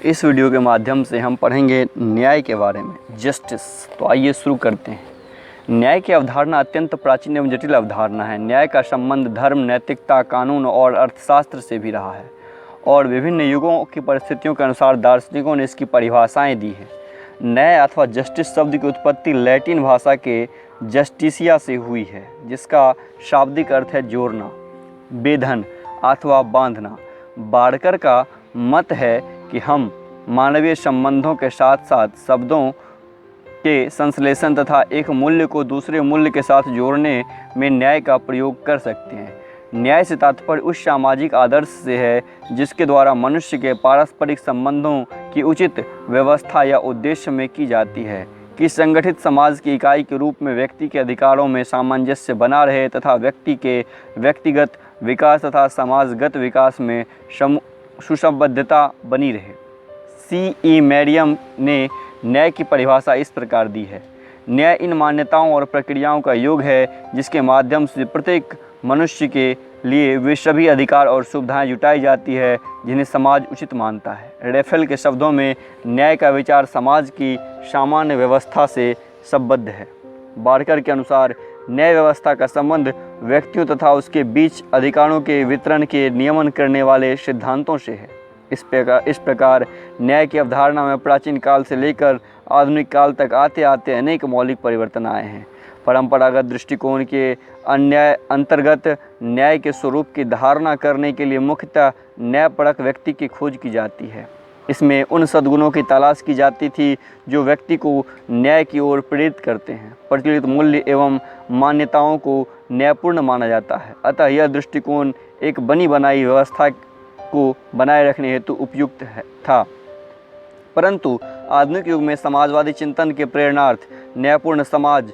इस वीडियो के माध्यम से हम पढ़ेंगे न्याय के बारे में, जस्टिस। तो आइए शुरू करते हैं। न्याय की अवधारणा अत्यंत प्राचीन एवं जटिल अवधारणा है। न्याय का संबंध धर्म, नैतिकता, कानून और अर्थशास्त्र से भी रहा है और विभिन्न युगों की परिस्थितियों के अनुसार दार्शनिकों ने इसकी परिभाषाएं दी हैं। न्याय अथवा जस्टिस शब्द की उत्पत्ति लैटिन भाषा के जस्टिसिया से हुई है, जिसका शाब्दिक अर्थ है जोड़ना, बेधन अथवा बांधना। बाड़कर का मत है कि हम मानवीय संबंधों के साथ साथ शब्दों के संश्लेषण तथा एक मूल्य को दूसरे मूल्य के साथ जोड़ने में न्याय का प्रयोग कर सकते हैं। न्याय से तात्पर्य उस सामाजिक आदर्श से है जिसके द्वारा मनुष्य के पारस्परिक संबंधों की उचित व्यवस्था या उद्देश्य में की जाती है कि संगठित समाज की इकाई के रूप में व्यक्ति के अधिकारों में सामंजस्य बना रहे तथा व्यक्ति के व्यक्तिगत विकास तथा समाजगत विकास में सुसंबद्धता बनी रहे। C.E. मैरियम ने न्याय की परिभाषा इस प्रकार दी है: न्याय इन मान्यताओं और प्रक्रियाओं का योग है जिसके माध्यम से प्रत्येक मनुष्य के लिए वे सभी अधिकार और सुविधाएं जुटाई जाती है जिन्हें समाज उचित मानता है। रेफेल के शब्दों में न्याय का विचार समाज की सामान्य व्यवस्था से संबद्ध है। बाड़कर के अनुसार न्याय व्यवस्था का संबंध व्यक्तियों तथा उसके बीच अधिकारों के वितरण के नियमन करने वाले सिद्धांतों से है। इस प्रकार न्याय की अवधारणा में प्राचीन काल से लेकर आधुनिक काल तक आते आते अनेक मौलिक परिवर्तन आए हैं। परंपरागत दृष्टिकोण के अंतर्गत न्याय के स्वरूप की धारणा करने के लिए मुख्यतः न्यायपरक व्यक्ति की खोज की जाती है। इसमें उन सद्गुणों की तलाश की जाती थी जो व्यक्ति को न्याय की ओर प्रेरित करते हैं। प्रचलित मूल्य एवं मान्यताओं को न्यायपूर्ण माना जाता है, अतः यह दृष्टिकोण एक बनी बनाई व्यवस्था को बनाए रखने हेतु उपयुक्त था। परंतु आधुनिक युग में समाजवादी चिंतन के प्रेरणार्थ न्यायपूर्ण समाज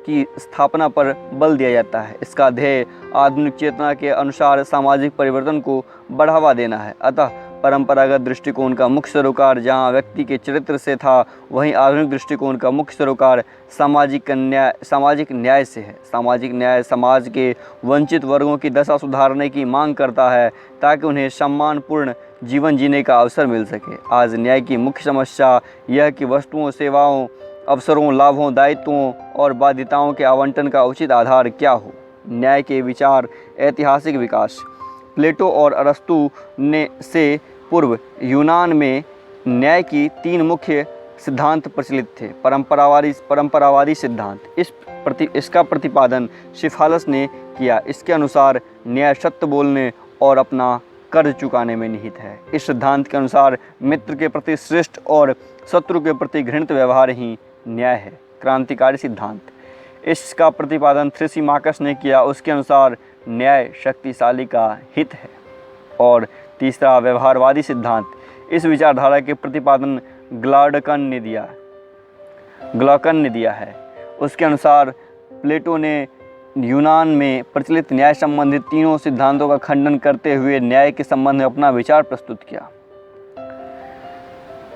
की स्थापना पर बल दिया जाता है। इसका ध्येय आधुनिक चेतना के अनुसार सामाजिक परिवर्तन को बढ़ावा देना है। अतः परंपरागत दृष्टिकोण का मुख्य सरोकार जहाँ व्यक्ति के चरित्र से था, वहीं आधुनिक दृष्टिकोण का मुख्य सरोकार सामाजिक न्याय से है। सामाजिक न्याय समाज के वंचित वर्गों की दशा सुधारने की मांग करता है ताकि उन्हें सम्मानपूर्ण जीवन जीने का अवसर मिल सके। आज न्याय की मुख्य समस्या यह कि वस्तुओं, सेवाओं, अवसरों, लाभों, दायित्वों और बाध्यताओं के आवंटन का उचित आधार क्या हो। न्याय के विचार ऐतिहासिक विकास। प्लेटो और अरस्तु से पूर्व यूनान में न्याय की तीन मुख्य सिद्धांत प्रचलित थे। परंपरावादी सिद्धांत, इसका प्रतिपादन सिफालस ने किया। इसके अनुसार न्याय सत्य बोलने और अपना कर्ज चुकाने में निहित है। इस सिद्धांत के अनुसार मित्र के प्रति श्रेष्ठ और शत्रु के प्रति घृणित व्यवहार ही न्याय है। क्रांतिकारी सिद्धांत, इसका प्रतिपादन थ्रेसिमाकस ने किया। उसके अनुसार न्याय शक्तिशाली का हित है। और तीसरा व्यवहारवादी सिद्धांत, इस विचारधारा के प्रतिपादन ग्लाडकन ने दिया है। उसके अनुसार प्लेटो ने यूनान में प्रचलित न्याय संबंधित तीनों सिद्धांतों का खंडन करते हुए न्याय के संबंध में अपना विचार प्रस्तुत किया।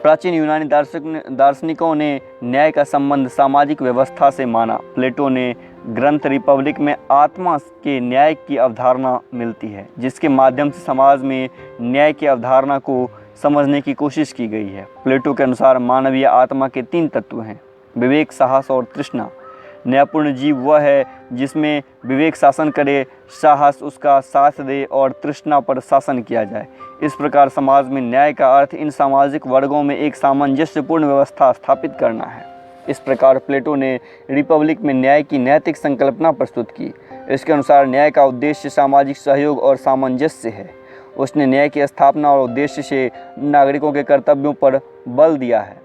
प्राचीन यूनानी दार्शनिकों ने न्याय का संबंध सामाजिक व्यवस्था से माना। प्लेटो ने ग्रंथ रिपब्लिक में आत्मा के न्याय की अवधारणा मिलती है, जिसके माध्यम से समाज में न्याय की अवधारणा को समझने की कोशिश की गई है। प्लेटो के अनुसार मानवीय आत्मा के तीन तत्व हैं: विवेक, साहस और तृष्णा। न्यायपूर्ण जीव वह है जिसमें विवेक शासन करे, साहस उसका साथ दे और तृष्णा पर शासन किया जाए। इस प्रकार समाज में न्याय का अर्थ इन सामाजिक वर्गों में एक सामंजस्यपूर्ण व्यवस्था स्थापित करना है। इस प्रकार प्लेटो ने रिपब्लिक में न्याय की नैतिक संकल्पना प्रस्तुत की। इसके अनुसार न्याय का उद्देश्य सामाजिक सहयोग और सामंजस्य है। उसने न्याय की स्थापना और उद्देश्य से नागरिकों के कर्तव्यों पर बल दिया है।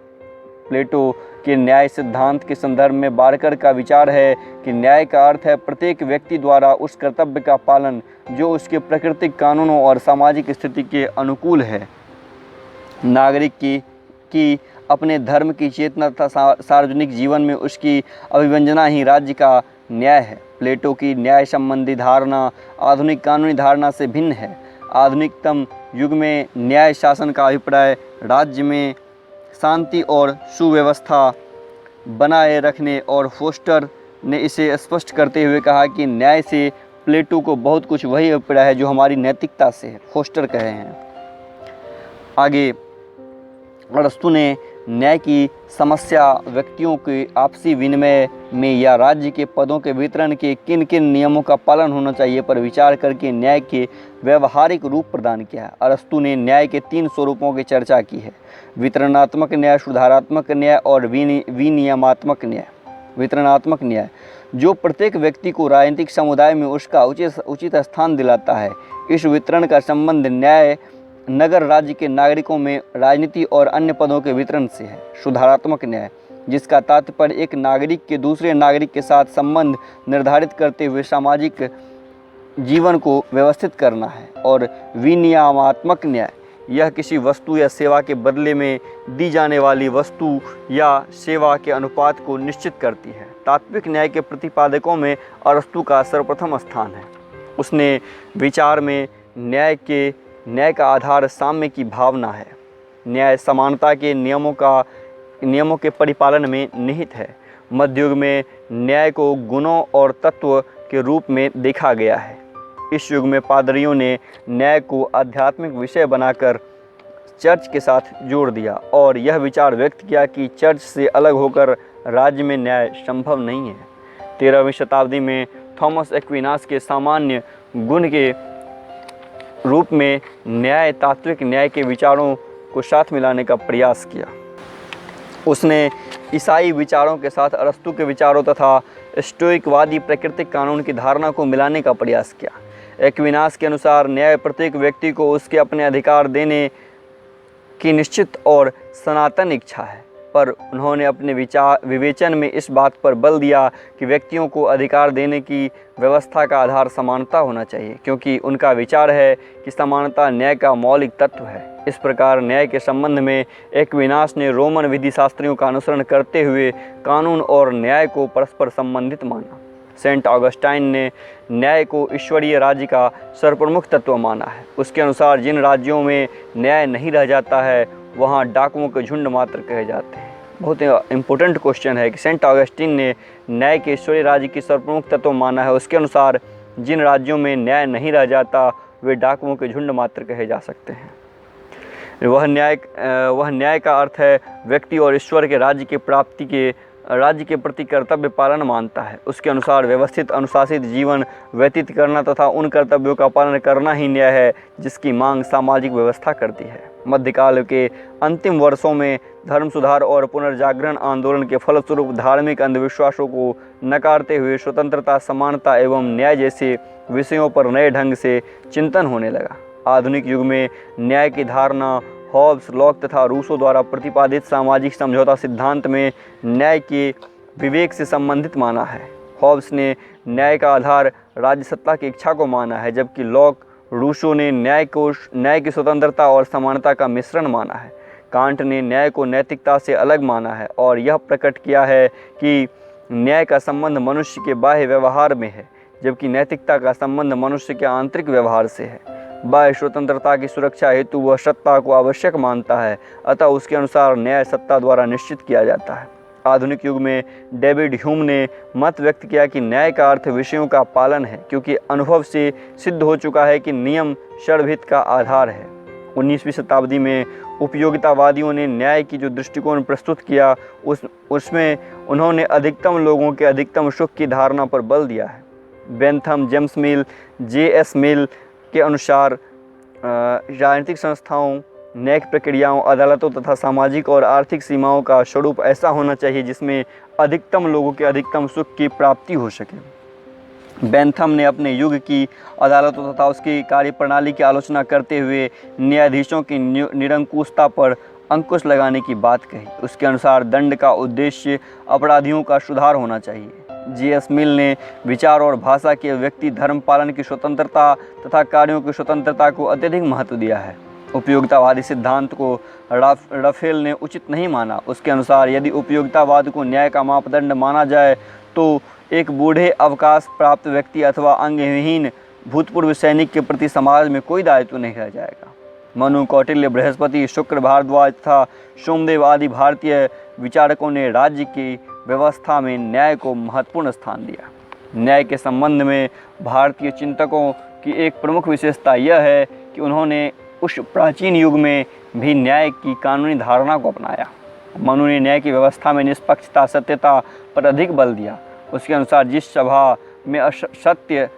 प्लेटो के न्याय सिद्धांत के संदर्भ में बाड़कर का विचार है कि न्याय का अर्थ है प्रत्येक व्यक्ति द्वारा उस कर्तव्य का पालन जो उसके प्राकृतिक कानूनों और सामाजिक स्थिति के अनुकूल है। नागरिक की अपने धर्म की चेतना तथा सार्वजनिक जीवन में उसकी अभिव्यंजना ही राज्य का न्याय है। प्लेटो की न्याय संबंधी धारणा आधुनिक कानूनी धारणा से भिन्न है। आधुनिकतम युग में न्याय शासन का अभिप्राय राज्य में शांति और सुव्यवस्था बनाए रखने, और फोस्टर ने इसे स्पष्ट करते हुए कहा कि न्याय से प्लेटो को बहुत कुछ वही अभिप्राय है जो हमारी नैतिकता से है। फोस्टर कहे हैं। आगे अरस्तु ने न्याय की समस्या व्यक्तियों के आपसी विनिमय में या राज्य के पदों के वितरण के किन किन नियमों का पालन होना चाहिए पर विचार करके न्याय के व्यवहारिक रूप प्रदान किया है। अरस्तु ने न्याय के 3 स्वरूपों की चर्चा की है: वितरणात्मक न्याय, सुधारात्मक न्याय और विनियमात्मक न्याय। वितरणात्मक न्याय जो प्रत्येक व्यक्ति को राजनीतिक समुदाय में उसका उचित स्थान दिलाता है। इस वितरण का संबंध न्याय नगर राज्य के नागरिकों में राजनीति और अन्य पदों के वितरण से है। सुधारात्मक न्याय जिसका तात्पर्य एक नागरिक के दूसरे नागरिक के साथ संबंध निर्धारित करते हुए सामाजिक जीवन को व्यवस्थित करना है। और विनियमात्मक न्याय यह किसी वस्तु या सेवा के बदले में दी जाने वाली वस्तु या सेवा के अनुपात को निश्चित करती है। तात्विक न्याय के प्रतिपादकों में अरस्तु का सर्वप्रथम स्थान है। उसने विचार में न्याय का आधार साम्य की भावना है। न्याय समानता के नियमों के परिपालन में निहित है। मध्ययुग में न्याय को गुणों और तत्व के रूप में देखा गया है। इस युग में पादरियों ने न्याय को आध्यात्मिक विषय बनाकर चर्च के साथ जोड़ दिया और यह विचार व्यक्त किया कि चर्च से अलग होकर राज्य में न्याय संभव नहीं है। 13वीं शताब्दी में थॉमस एक्विनास के सामान्य गुण के रूप में न्याय तात्विक न्याय के विचारों को साथ मिलाने का प्रयास किया। उसने ईसाई विचारों के साथ अरस्तु के विचारों तथा स्टोइकवादी प्राकृतिक कानून की धारणा को मिलाने का प्रयास किया। एक्विनास के अनुसार न्याय प्रत्येक व्यक्ति को उसके अपने अधिकार देने की निश्चित और सनातन इच्छा है, पर उन्होंने अपने विवेचन में इस बात पर बल दिया कि व्यक्तियों को अधिकार देने की व्यवस्था का आधार समानता होना चाहिए, क्योंकि उनका विचार है कि समानता न्याय का मौलिक तत्व है। इस प्रकार न्याय के संबंध में एक्विनास ने रोमन विधि शास्त्रियों का अनुसरण करते हुए कानून और न्याय को परस्पर संबंधित माना। सेंट ऑगस्टाइन ने न्याय को ईश्वरीय राज्य का सर्वप्रमुख तत्व माना है। उसके अनुसार जिन राज्यों में न्याय नहीं रह जाता है वहाँ डाकुओं के झुंड मात्र कहे जाते हैं। बहुत इम्पोर्टेंट क्वेश्चन है कि सेंट ऑगस्टीन ने न्याय के ईश्वरीय राज्य की सर्वप्रमुख तत्व माना है। उसके अनुसार जिन राज्यों में न्याय नहीं रह जाता वे डाकुओं के झुंड मात्र कहे जा सकते हैं। वह न्याय का अर्थ है व्यक्ति और ईश्वर के राज्य के प्रति कर्तव्य पालन मानता है। उसके अनुसार व्यवस्थित अनुशासित जीवन व्यतीत करना तथा उन कर्तव्यों का पालन करना ही न्याय है जिसकी मांग सामाजिक व्यवस्था करती है। मध्यकाल के अंतिम वर्षों में धर्म सुधार और पुनर्जागरण आंदोलन के फलस्वरूप धार्मिक अंधविश्वासों को नकारते हुए स्वतंत्रता, समानता एवं न्याय जैसे विषयों पर नए ढंग से चिंतन होने लगा। आधुनिक युग में न्याय की धारणा हॉब्स, लॉक तथा रूसो द्वारा प्रतिपादित सामाजिक समझौता सिद्धांत में न्याय के विवेक से संबंधित माना है। हॉब्स ने न्याय का आधार राज्य सत्ता की इच्छा को माना है, जबकि लॉक रूसो ने न्याय की स्वतंत्रता और समानता का मिश्रण माना है। कांट ने न्याय को नैतिकता से अलग माना है और यह प्रकट किया है कि न्याय का संबंध मनुष्य के बाह्य व्यवहार में है, जबकि नैतिकता का संबंध मनुष्य के आंतरिक व्यवहार से है। बाह्य स्वतंत्रता की सुरक्षा हेतु वह सत्ता को आवश्यक मानता है, अतः उसके अनुसार न्याय सत्ता द्वारा निश्चित किया जाता है। आधुनिक युग में डेविड ह्यूम ने मत व्यक्त किया कि न्याय का अर्थ विषयों का पालन है, क्योंकि अनुभव से सिद्ध हो चुका है कि नियम सर्वहित का आधार है। 19वीं शताब्दी में उपयोगितावादियों ने न्याय की जो दृष्टिकोण प्रस्तुत किया उसमें उन्होंने अधिकतम लोगों के अधिकतम सुख की धारणा पर बल दिया है। बेंथम, जेम्स मिल, J.S. मिल के अनुसार राजनीतिक संस्थाओं, न्यायिक प्रक्रियाओं, अदालतों तथा सामाजिक और आर्थिक सीमाओं का स्वरूप ऐसा होना चाहिए जिसमें अधिकतम लोगों के अधिकतम सुख की प्राप्ति हो सके। बेंथम ने अपने युग की अदालतों तथा उसकी कार्यप्रणाली की आलोचना करते हुए न्यायाधीशों की निरंकुशता पर अंकुश लगाने की बात कही। उसके अनुसार दंड का उद्देश्य अपराधियों का सुधार होना चाहिए। J.S. मिल ने विचार और भाषा के व्यक्ति धर्म पालन की स्वतंत्रता तथा कार्यों की स्वतंत्रता को अत्यधिक महत्व दिया है। उपयोगितावादी सिद्धांत को रफेल ने उचित नहीं माना। उसके अनुसार यदि उपयोगितावाद को न्याय का मापदंड माना जाए तो एक बूढ़े अवकाश प्राप्त व्यक्ति अथवा अंगहीन भूतपूर्व सैनिक के प्रति समाज में कोई दायित्व नहीं रह जाएगा। मनु, कौटिल्य, बृहस्पति, शुक्र, भारद्वाज तथा सोमदेव आदि भारतीय विचारकों ने राज्य की व्यवस्था में न्याय को महत्वपूर्ण स्थान दिया। न्याय के संबंध में भारतीय चिंतकों की एक प्रमुख विशेषता यह है कि उन्होंने उस प्राचीन युग में भी न्याय की कानूनी धारणा को अपनाया। मनु ने न्याय की व्यवस्था में निष्पक्षता, सत्यता पर अधिक बल दिया। उसके अनुसार जिस सभा में असत्य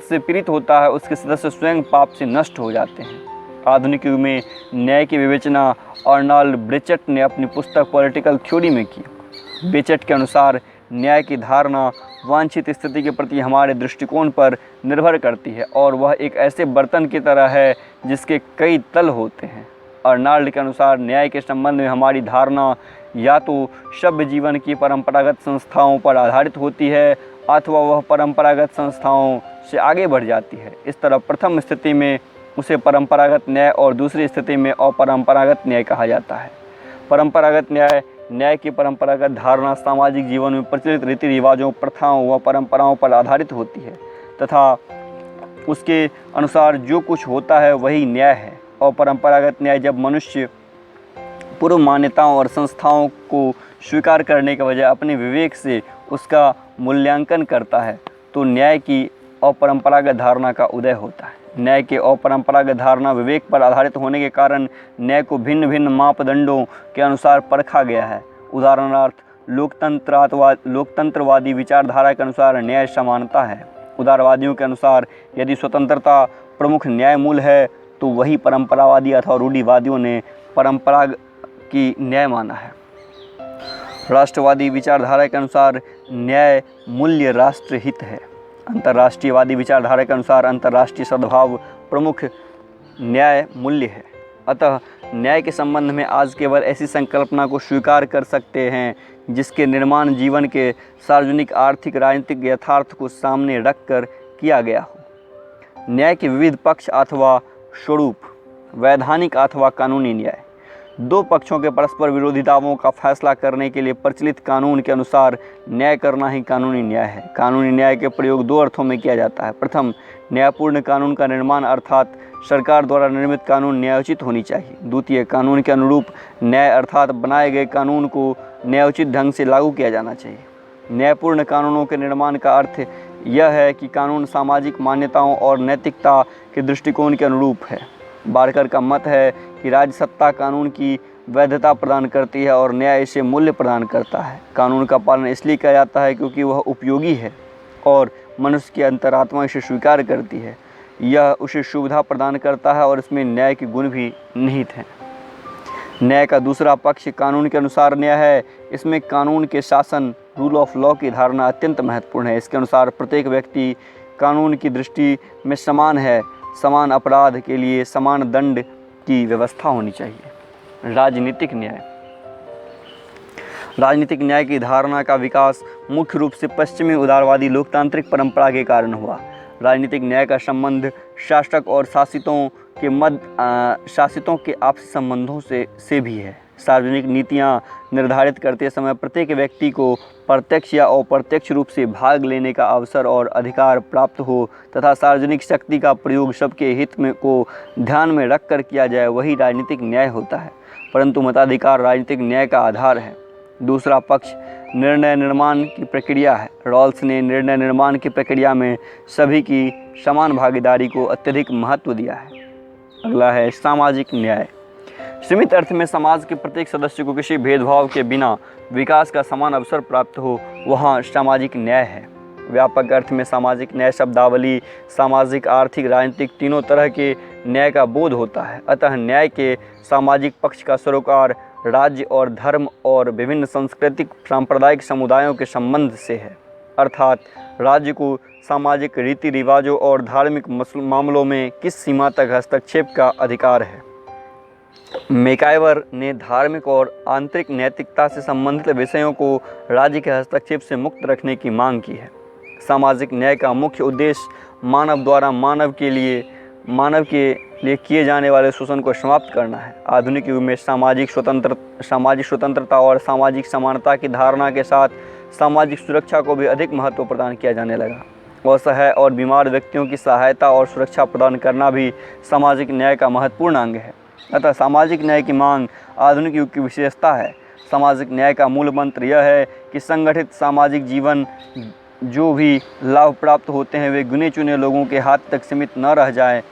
से पीड़ित होता है, उसके सदस्य स्वयं पाप से नष्ट हो जाते हैं। आधुनिक युग में न्याय की विवेचना अर्नल्ड ब्रेचट ने अपनी पुस्तक पॉलिटिकल थ्योरी में की। ब्रेचट के अनुसार न्याय की धारणा वांछित स्थिति के प्रति हमारे दृष्टिकोण पर निर्भर करती है और वह एक ऐसे बर्तन की तरह है जिसके कई तल होते हैं। अर्नल्ड के अनुसार न्याय के संबंध में हमारी धारणा या तो सभ्य जीवन की परंपरागत संस्थाओं पर आधारित होती है अथवा वह परंपरागत संस्थाओं से आगे बढ़ जाती है। इस तरह प्रथम स्थिति में उसे परंपरागत न्याय और दूसरी स्थिति में अपरंपरागत न्याय कहा जाता है। परंपरागत न्याय की परंपरागत धारणा सामाजिक जीवन में प्रचलित रीति रिवाजों, प्रथाओं व परंपराओं पर आधारित होती है तथा उसके अनुसार जो कुछ होता है वही न्याय है। और परंपरागत न्याय जब मनुष्य पूर्व मान्यताओं और संस्थाओं को स्वीकार करने के बजाय अपने विवेक से उसका मूल्यांकन करता है तो न्याय की अपरंपरागत धारणा का उदय होता है। न्याय के अपरंपरागत धारणा विवेक पर आधारित होने के कारण न्याय को भिन्न भिन्न मापदंडों के अनुसार परखा गया है। उदाहरणार्थ लोकतंत्रवादी विचारधारा के अनुसार न्याय समानता है। उदारवादियों के अनुसार यदि स्वतंत्रता प्रमुख न्याय मूल है तो वही परंपरावादी अथवा रूढ़िवादियों ने परंपरा की न्याय माना है। राष्ट्रवादी विचारधारा के अनुसार न्याय मूल्य राष्ट्रहित है। अंतर्राष्ट्रीयवादी विचारधारा के अनुसार अंतर्राष्ट्रीय सद्भाव प्रमुख न्याय मूल्य है। अतः न्याय के संबंध में आज केवल ऐसी संकल्पना को स्वीकार कर सकते हैं जिसके निर्माण जीवन के सार्वजनिक, आर्थिक, राजनीतिक यथार्थ को सामने रखकर किया गया हो। न्याय के विविध पक्ष अथवा स्वरूप: वैधानिक अथवा कानूनी न्याय। दो पक्षों के परस्पर विरोधी दावों का फैसला करने के लिए प्रचलित कानून के अनुसार न्याय करना ही कानूनी न्याय है। कानूनी न्याय के प्रयोग दो अर्थों में किया जाता है। प्रथम, न्यायपूर्ण कानून का निर्माण अर्थात सरकार द्वारा निर्मित कानून न्यायोचित होनी चाहिए। द्वितीय, कानून के अनुरूप न्याय अर्थात बनाए गए कानून को न्यायोचित ढंग से लागू किया जाना चाहिए। न्यायपूर्ण कानूनों के निर्माण का अर्थ यह है कि कानून सामाजिक मान्यताओं और नैतिकता के दृष्टिकोण के अनुरूप है। बार्कर का मत है कि राज्य सत्ता कानून की वैधता प्रदान करती है और न्याय इसे मूल्य प्रदान करता है। कानून का पालन इसलिए किया जाता है क्योंकि वह उपयोगी है और मनुष्य की अंतरात्मा इसे स्वीकार करती है। यह उसे सुविधा प्रदान करता है और इसमें न्याय के गुण भी निहित हैं। न्याय का दूसरा पक्ष कानून के अनुसार न्याय है। इसमें कानून के शासन, रूल ऑफ लॉ की धारणा अत्यंत महत्वपूर्ण है। इसके अनुसार प्रत्येक व्यक्ति कानून की दृष्टि में समान है। समान अपराध के लिए समान दंड की व्यवस्था होनी चाहिए। राजनीतिक न्याय। राजनीतिक न्याय की धारणा का विकास मुख्य रूप से पश्चिमी उदारवादी लोकतांत्रिक परंपरा के कारण हुआ। राजनीतिक न्याय का संबंध शासक और शासितों के आपसी संबंधों से भी है। सार्वजनिक नीतियां निर्धारित करते समय प्रत्येक व्यक्ति को प्रत्यक्ष या अप्रत्यक्ष रूप से भाग लेने का अवसर और अधिकार प्राप्त हो तथा सार्वजनिक शक्ति का प्रयोग सबके हित में को ध्यान में रखकर किया जाए, वही राजनीतिक न्याय होता है। परंतु मताधिकार राजनीतिक न्याय का आधार है। दूसरा पक्ष निर्णय निर्माण की प्रक्रिया है। रॉल्स ने निर्णय निर्माण की प्रक्रिया में सभी की समान भागीदारी को अत्यधिक महत्व दिया है। अगला है सामाजिक न्याय। सीमित अर्थ में समाज के प्रत्येक सदस्य को किसी भेदभाव के बिना विकास का समान अवसर प्राप्त हो, वहाँ सामाजिक न्याय है। व्यापक अर्थ में सामाजिक न्याय शब्दावली सामाजिक, आर्थिक, राजनीतिक तीनों तरह के न्याय का बोध होता है। अतः न्याय के सामाजिक पक्ष का सरोकार राज्य और धर्म और विभिन्न सांस्कृतिक सांप्रदायिक समुदायों के संबंध से है। अर्थात राज्य को सामाजिक रीति रिवाजों और धार्मिक मामलों में किस सीमा तक हस्तक्षेप का अधिकार है। मैकाइवर ने धार्मिक और आंतरिक नैतिकता से संबंधित विषयों को राज्य के हस्तक्षेप से मुक्त रखने की मांग की है। सामाजिक न्याय का मुख्य उद्देश्य मानव द्वारा मानव के लिए किए जाने वाले शोषण को समाप्त करना है। आधुनिक युग में सामाजिक स्वतंत्रता और सामाजिक समानता की धारणा के साथ सामाजिक सुरक्षा को भी अधिक महत्व प्रदान किया जाने लगा। असहाय और बीमार व्यक्तियों की सहायता और सुरक्षा प्रदान करना भी सामाजिक न्याय का महत्वपूर्ण अंग है। अतः सामाजिक न्याय की मांग आधुनिक युग की विशेषता है। सामाजिक न्याय का मूल मंत्र यह है कि संगठित सामाजिक जीवन जो भी लाभ प्राप्त होते हैं वे गिने चुने लोगों के हाथ तक सीमित न रह जाए,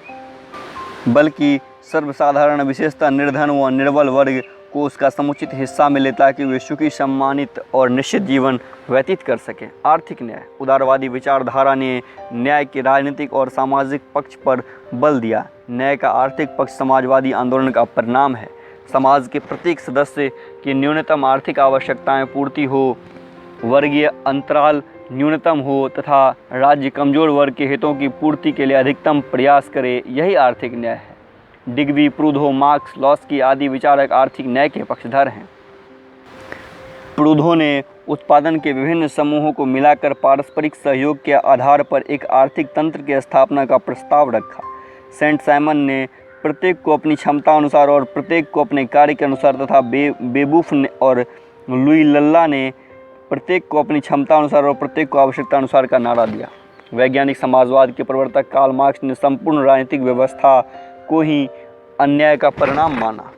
बल्कि सर्वसाधारण विशेषतः निर्धन व निर्बल वर्ग को उसका समुचित हिस्सा मिले ताकि वे सुखी, सम्मानित और निश्चित जीवन व्यतीत कर सकें। आर्थिक न्याय। उदारवादी विचारधारा ने न्याय के राजनीतिक और सामाजिक पक्ष पर बल दिया। न्याय का आर्थिक पक्ष समाजवादी आंदोलन का परिणाम है। समाज के प्रत्येक सदस्य की न्यूनतम आर्थिक आवश्यकताएं पूर्ति हो, वर्गीय अंतराल न्यूनतम हो तथा राज्य कमजोर वर्ग के हितों की पूर्ति के लिए अधिकतम प्रयास करे, यही आर्थिक न्याय है। डिग्बी, प्रूधो, मार्क्स, लॉस्की आदि विचारक आर्थिक न्याय के पक्षधर हैं। प्रूधो ने उत्पादन के विभिन्न समूहों को मिलाकर पारस्परिक सहयोग के आधार पर एक आर्थिक तंत्र की स्थापना का प्रस्ताव रखा। सेंट साइमन ने प्रत्येक को अपनी क्षमता अनुसार और प्रत्येक को अपने कार्य के अनुसार तथा बेबूफ और लुई लल्ला ने प्रत्येक को अपनी क्षमता अनुसार और प्रत्येक को आवश्यकता अनुसार का नारा दिया। वैज्ञानिक समाजवाद के प्रवर्तक कार्ल मार्क्स ने संपूर्ण राजनीतिक व्यवस्था को ही अन्याय का परिणाम माना।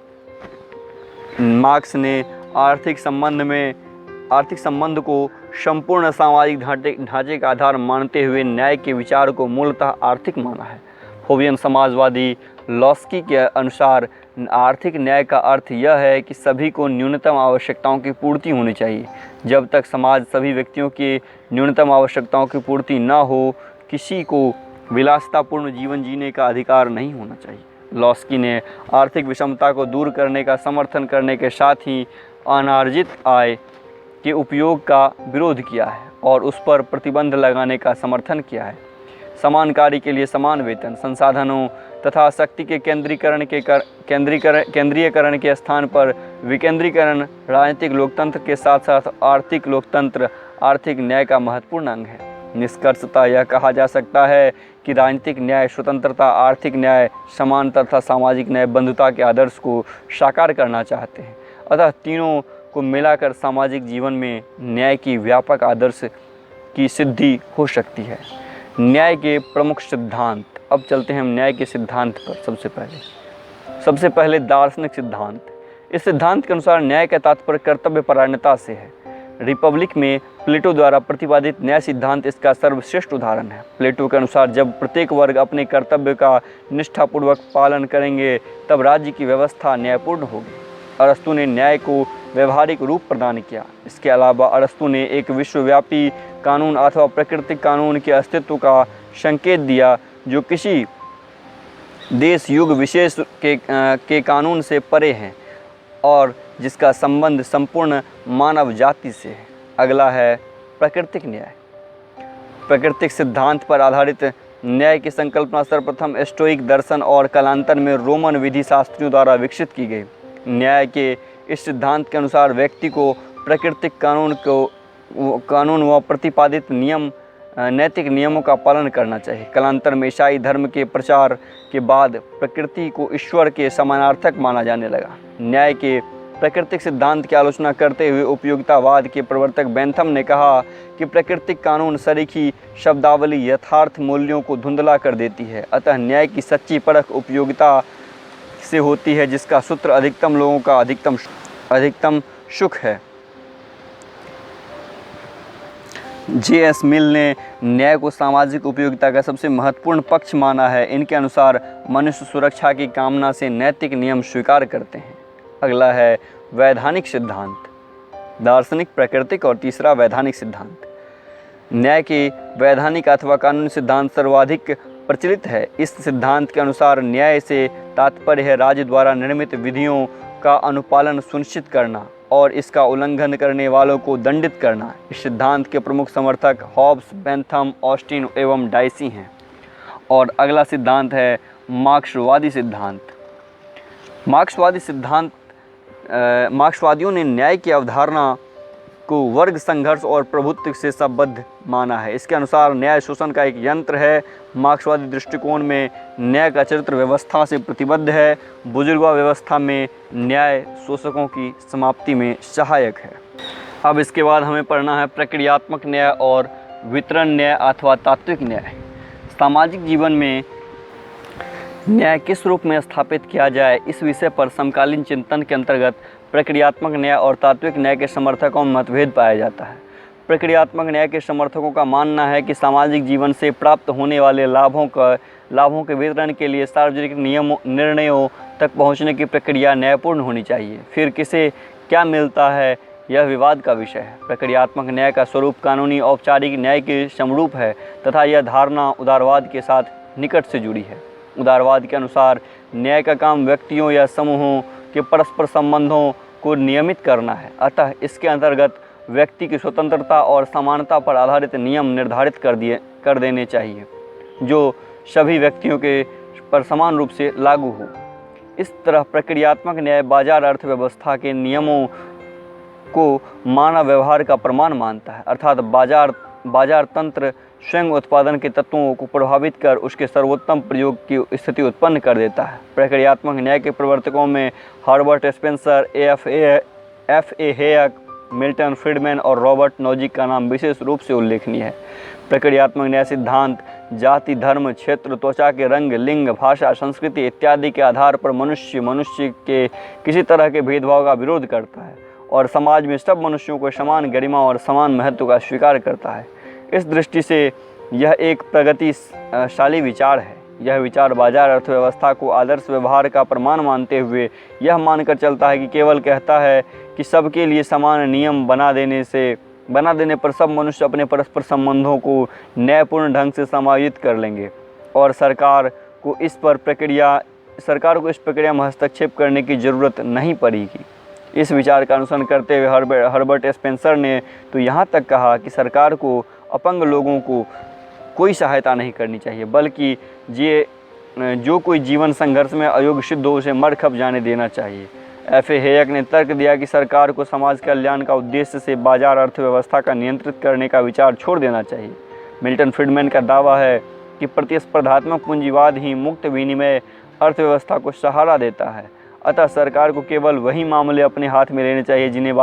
मार्क्स ने आर्थिक संबंध को संपूर्ण सामाजिक ढांचे का आधार मानते हुए न्याय के विचार को मूलतः आर्थिक माना है। होवियन समाजवादी लॉस्की के अनुसार आर्थिक न्याय का अर्थ यह है कि सभी को न्यूनतम आवश्यकताओं की पूर्ति होनी चाहिए। जब तक समाज सभी व्यक्तियों की न्यूनतम आवश्यकताओं की पूर्ति न हो, किसी को विलासितापूर्ण जीवन जीने का अधिकार नहीं होना चाहिए। लॉस्की ने आर्थिक विषमता को दूर करने का समर्थन करने के साथ ही अनार्जित आय के उपयोग का विरोध किया है और उस पर प्रतिबंध लगाने का समर्थन किया है। समान कार्य के लिए समान वेतन, संसाधनों तथा शक्ति के केंद्रीयकरण के स्थान पर विकेंद्रीकरण राजनीतिक लोकतंत्र के साथ साथ आर्थिक लोकतंत्र आर्थिक न्याय का महत्वपूर्ण अंग है। निष्कर्षतः यह कहा जा सकता है कि राजनीतिक न्याय स्वतंत्रता, आर्थिक न्याय समानता तथा सामाजिक न्याय बंधुता के आदर्श को साकार करना चाहते हैं। अतः तीनों को मिलाकर सामाजिक जीवन में न्याय की व्यापक आदर्श की सिद्धि हो सकती है। न्याय के प्रमुख सिद्धांत। अब चलते हैं हम न्याय के सिद्धांत पर। सबसे पहले दार्शनिक सिद्धांत। इस सिद्धांत के अनुसार न्याय का तात्पर्य कर्तव्य परायणता से है। रिपब्लिक में प्लेटो द्वारा प्रतिपादित न्याय सिद्धांत इसका सर्वश्रेष्ठ उदाहरण है। प्लेटो के अनुसार जब प्रत्येक वर्ग अपने कर्तव्य का निष्ठापूर्वक पालन करेंगे तब राज्य की व्यवस्था न्यायपूर्ण होगी। अरस्तु ने न्याय को व्यवहारिक रूप प्रदान किया। इसके अलावा अरस्तु ने एक विश्वव्यापी कानून अथवा प्राकृतिक कानून के अस्तित्व का संकेत दिया जो किसी देश युग विशेष के कानून से परे हैं और जिसका संबंध संपूर्ण मानव जाति से है। अगला है प्राकृतिक न्याय। प्राकृतिक सिद्धांत पर आधारित न्याय की संकल्पना सर्वप्रथम स्टोइक दर्शन और कालांतर में रोमन विधि शास्त्रियों द्वारा विकसित की गई। न्याय के इस सिद्धांत के अनुसार व्यक्ति को प्राकृतिक कानून व प्रतिपादित नैतिक नियमों का पालन करना चाहिए। कालांतर में ईसाई धर्म के प्रचार के बाद प्रकृति को ईश्वर के समानार्थक माना जाने लगा। न्याय के प्राकृतिक सिद्धांत की आलोचना करते हुए उपयोगितावाद के प्रवर्तक बेंथम ने कहा कि प्राकृतिक कानून सरीखी शब्दावली यथार्थ मूल्यों को धुंधला कर देती है। अतः न्याय की सच्ची परख उपयोगिता से होती है जिसका सूत्र अधिकतम लोगों का अधिकतम सुख है। J.S. मिल ने न्याय को सामाजिक उपयोगिता का सबसे महत्वपूर्ण पक्ष माना है। इनके अनुसार मनुष्य सुरक्षा की कामना से नैतिक नियम स्वीकार करते हैं। अगला है वैधानिक सिद्धांत। दार्शनिक, प्राकृतिक और तीसरा वैधानिक सिद्धांत। न्याय के वैधानिक अथवा कानूनी सिद्धांत सर्वाधिक प्रचलित है। इस सिद्धांत के अनुसार न्याय से तात्पर्य है राज्य द्वारा निर्मित विधियों का अनुपालन सुनिश्चित करना और इसका उल्लंघन करने वालों को दंडित करना। इस सिद्धांत के प्रमुख समर्थक हॉब्स, बेंथम, ऑस्टिन एवं डाइसी हैं। और अगला सिद्धांत है मार्क्सवादी सिद्धांत। मार्क्सवादियों ने न्याय की अवधारणा को वर्ग संघर्ष और प्रभुत्व से संबद्ध माना है। इसके अनुसार न्याय शोषण का एक यंत्र है। मार्क्सवादी दृष्टिकोण में न्याय का चरित्र व्यवस्था से प्रतिबद्ध है। बुजुर्गवाद व्यवस्था में न्याय शोषकों की समाप्ति में सहायक है। अब इसके बाद हमें पढ़ना है प्रक्रियात्मक न्याय और वितरण न्याय अथवा तात्विक न्याय। सामाजिक जीवन में न्याय किस रूप में स्थापित किया जाए, इस विषय पर समकालीन चिंतन के अंतर्गत प्रक्रियात्मक न्याय और तात्विक न्याय के समर्थकों में मतभेद पाया जाता है। प्रक्रियात्मक न्याय के समर्थकों का मानना है कि सामाजिक जीवन से प्राप्त होने वाले लाभों के वितरण के लिए सार्वजनिक निर्णयों तक पहुंचने की प्रक्रिया न्यायपूर्ण होनी चाहिए। फिर किसे क्या मिलता है, यह विवाद का विषय है। प्रक्रियात्मक न्याय का स्वरूप कानूनी औपचारिक न्याय के समरूप है तथा यह धारणा उदारवाद के साथ निकट से जुड़ी है। उदारवाद के अनुसार न्याय का काम व्यक्तियों या समूहों के परस्पर संबंधों को नियमित करना है। अतः इसके अंतर्गत व्यक्ति की स्वतंत्रता और समानता पर आधारित नियम निर्धारित कर देने चाहिए जो सभी व्यक्तियों के पर समान रूप से लागू हो। इस तरह प्रक्रियात्मक न्याय बाजार अर्थव्यवस्था के नियमों को मानव व्यवहार का प्रमाण मानता है, अर्थात बाजार तंत्र स्वयं उत्पादन के तत्वों को प्रभावित कर उसके सर्वोत्तम प्रयोग की स्थिति उत्पन्न कर देता है। प्रक्रियात्मक न्याय के प्रवर्तकों में Herbert Spencer, F.A. Hayek, Milton Friedman और रॉबर्ट नॉजिक का नाम विशेष रूप से उल्लेखनीय है। प्रक्रियात्मक न्याय सिद्धांत जाति, धर्म, क्षेत्र, त्वचा के रंग, लिंग, भाषा, संस्कृति इत्यादि के आधार पर मनुष्य के किसी तरह के भेदभाव का विरोध करता है और समाज में सब मनुष्यों को समान गरिमा और समान महत्व का स्वीकार करता है। इस दृष्टि से यह एक प्रगतिशाली विचार है। यह विचार बाजार अर्थव्यवस्था को आदर्श व्यवहार का प्रमाण मानते हुए यह मानकर चलता है कि केवल कहता है कि सबके लिए समान नियम बना देने पर सब मनुष्य अपने परस्पर संबंधों को न्यायपूर्ण ढंग से समायोजित कर लेंगे और सरकार को इस प्रक्रिया में हस्तक्षेप करने की जरूरत नहीं पड़ेगी। इस विचार का अनुसरण करते हुए हर्बर्ट स्पेंसर ने तो यहाँ तक कहा कि सरकार को अपंग लोगों को कोई सहायता नहीं करनी चाहिए, बल्कि जो कोई जीवन संघर्ष में अयोग्य सिद्ध हो उसे मर खप जाने देना चाहिए। F.A. हेयक ने तर्क दिया कि सरकार को समाज कल्याण का उद्देश्य से बाजार अर्थव्यवस्था का नियंत्रित करने का विचार छोड़ देना चाहिए। मिल्टन फ्रीडमैन का दावा है कि प्रतिस्पर्धात्मक पूंजीवाद ही मुक्त विनिमय अर्थव्यवस्था को सहारा देता है। अतः सरकार को केवल वही मामले अपने हाथ में लेने चाहिए जिन्हें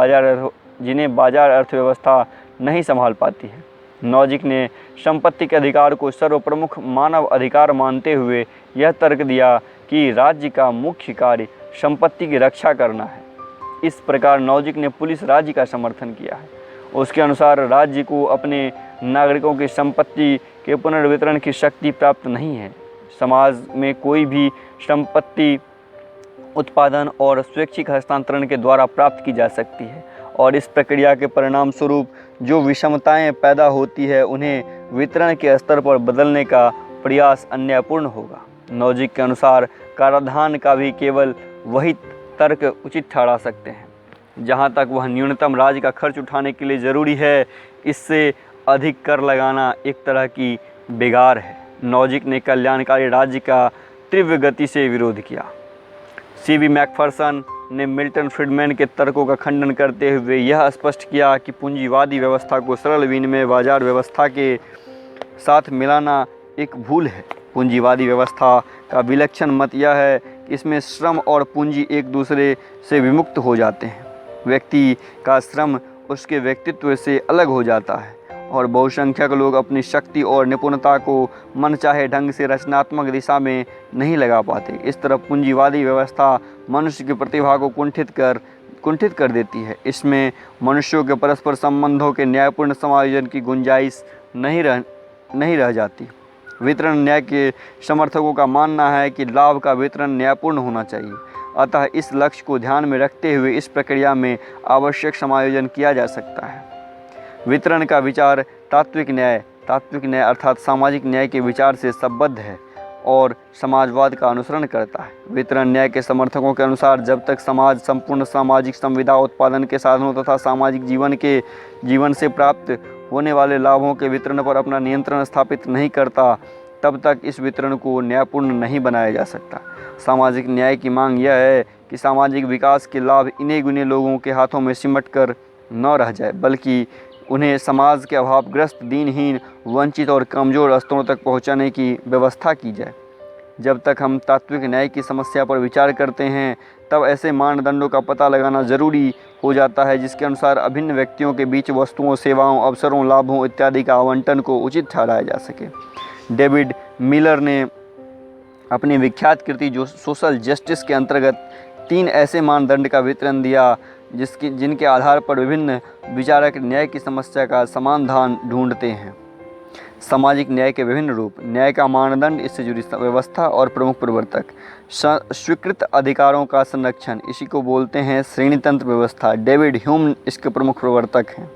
बाजार अर्थव्यवस्था नहीं संभाल पाती है। नॉजिक ने संपत्ति के अधिकार को सर्वप्रमुख मानव अधिकार मानते हुए यह तर्क दिया कि राज्य का मुख्य कार्य संपत्ति की रक्षा करना है। इस प्रकार नॉजिक ने पुलिस राज्य का समर्थन किया है। उसके अनुसार राज्य को अपने नागरिकों की संपत्ति के पुनर्वितरण की शक्ति प्राप्त नहीं है। समाज में कोई भी संपत्ति उत्पादन और स्वैच्छिक हस्तांतरण के द्वारा प्राप्त की जा सकती है और इस प्रक्रिया के परिणाम स्वरूप जो विषमताएं पैदा होती है उन्हें वितरण के स्तर पर बदलने का प्रयास अन्यायपूर्ण होगा। नॉजिक के अनुसार कराधान का भी केवल वही तर्क उचित ठहरा सकते हैं जहां तक वह न्यूनतम राज्य का खर्च उठाने के लिए ज़रूरी है। इससे अधिक कर लगाना एक तरह की बिगाड़ है। नॉजिक ने कल्याणकारी राज्य का तीव्र गति से विरोध किया। C.V. मैकफर्सन ने मिल्टन फ्रीडमैन के तर्कों का खंडन करते हुए यह स्पष्ट किया कि पूंजीवादी व्यवस्था को सरल विनिमय बाजार व्यवस्था के साथ मिलाना एक भूल है। पूंजीवादी व्यवस्था का विलक्षण मत यह है कि इसमें श्रम और पूंजी एक दूसरे से विमुक्त हो जाते हैं। व्यक्ति का श्रम उसके व्यक्तित्व से अलग हो जाता है और बहुसंख्यक लोग अपनी शक्ति और निपुणता को मनचाहे ढंग से रचनात्मक दिशा में नहीं लगा पाते। इस तरह पूंजीवादी व्यवस्था मनुष्य की प्रतिभा को कुंठित कर देती है। इसमें मनुष्यों के परस्पर संबंधों के न्यायपूर्ण समायोजन की गुंजाइश नहीं रह जाती। वितरण न्याय के समर्थकों का मानना है कि लाभ का वितरण न्यायपूर्ण होना चाहिए। अतः इस लक्ष्य को ध्यान में रखते हुए इस प्रक्रिया में आवश्यक समायोजन किया जा सकता है। वितरण का विचार तात्विक न्याय अर्थात सामाजिक न्याय के विचार से संबद्ध है और समाजवाद का अनुसरण करता है। वितरण न्याय के समर्थकों के अनुसार जब तक समाज संपूर्ण सामाजिक संविदा उत्पादन के साधनों तथा सामाजिक जीवन से प्राप्त होने वाले लाभों के वितरण पर अपना नियंत्रण स्थापित नहीं करता, तब तक इस वितरण को न्यायपूर्ण नहीं बनाया जा सकता। सामाजिक न्याय की मांग यह है कि सामाजिक विकास के लाभ इन्हीं गिने लोगों के हाथों में सिमट कर न रह जाए, बल्कि उन्हें समाज के अभावग्रस्त, दीनहीन, वंचित और कमज़ोर स्तरों तक पहुंचाने की व्यवस्था की जाए। जब तक हम तात्विक न्याय की समस्या पर विचार करते हैं तब ऐसे मानदंडों का पता लगाना ज़रूरी हो जाता है जिसके अनुसार अभिन्न व्यक्तियों के बीच वस्तुओं, सेवाओं, अवसरों, लाभों इत्यादि का आवंटन को उचित ठहराया जा सके। डेविड मिलर ने अपनी विख्यात कृति जो सोशल जस्टिस के अंतर्गत 3 ऐसे मानदंड का वितरण दिया जिनके आधार पर विभिन्न विचारक न्याय की समस्या का समाधान ढूंढते हैं। सामाजिक न्याय के विभिन्न रूप, न्याय का मानदंड, इससे जुड़ी व्यवस्था और प्रमुख प्रवर्तक। स्वीकृत अधिकारों का संरक्षण, इसी को बोलते हैं श्रेणी तंत्र व्यवस्था। डेविड ह्यूम इसके प्रमुख प्रवर्तक हैं।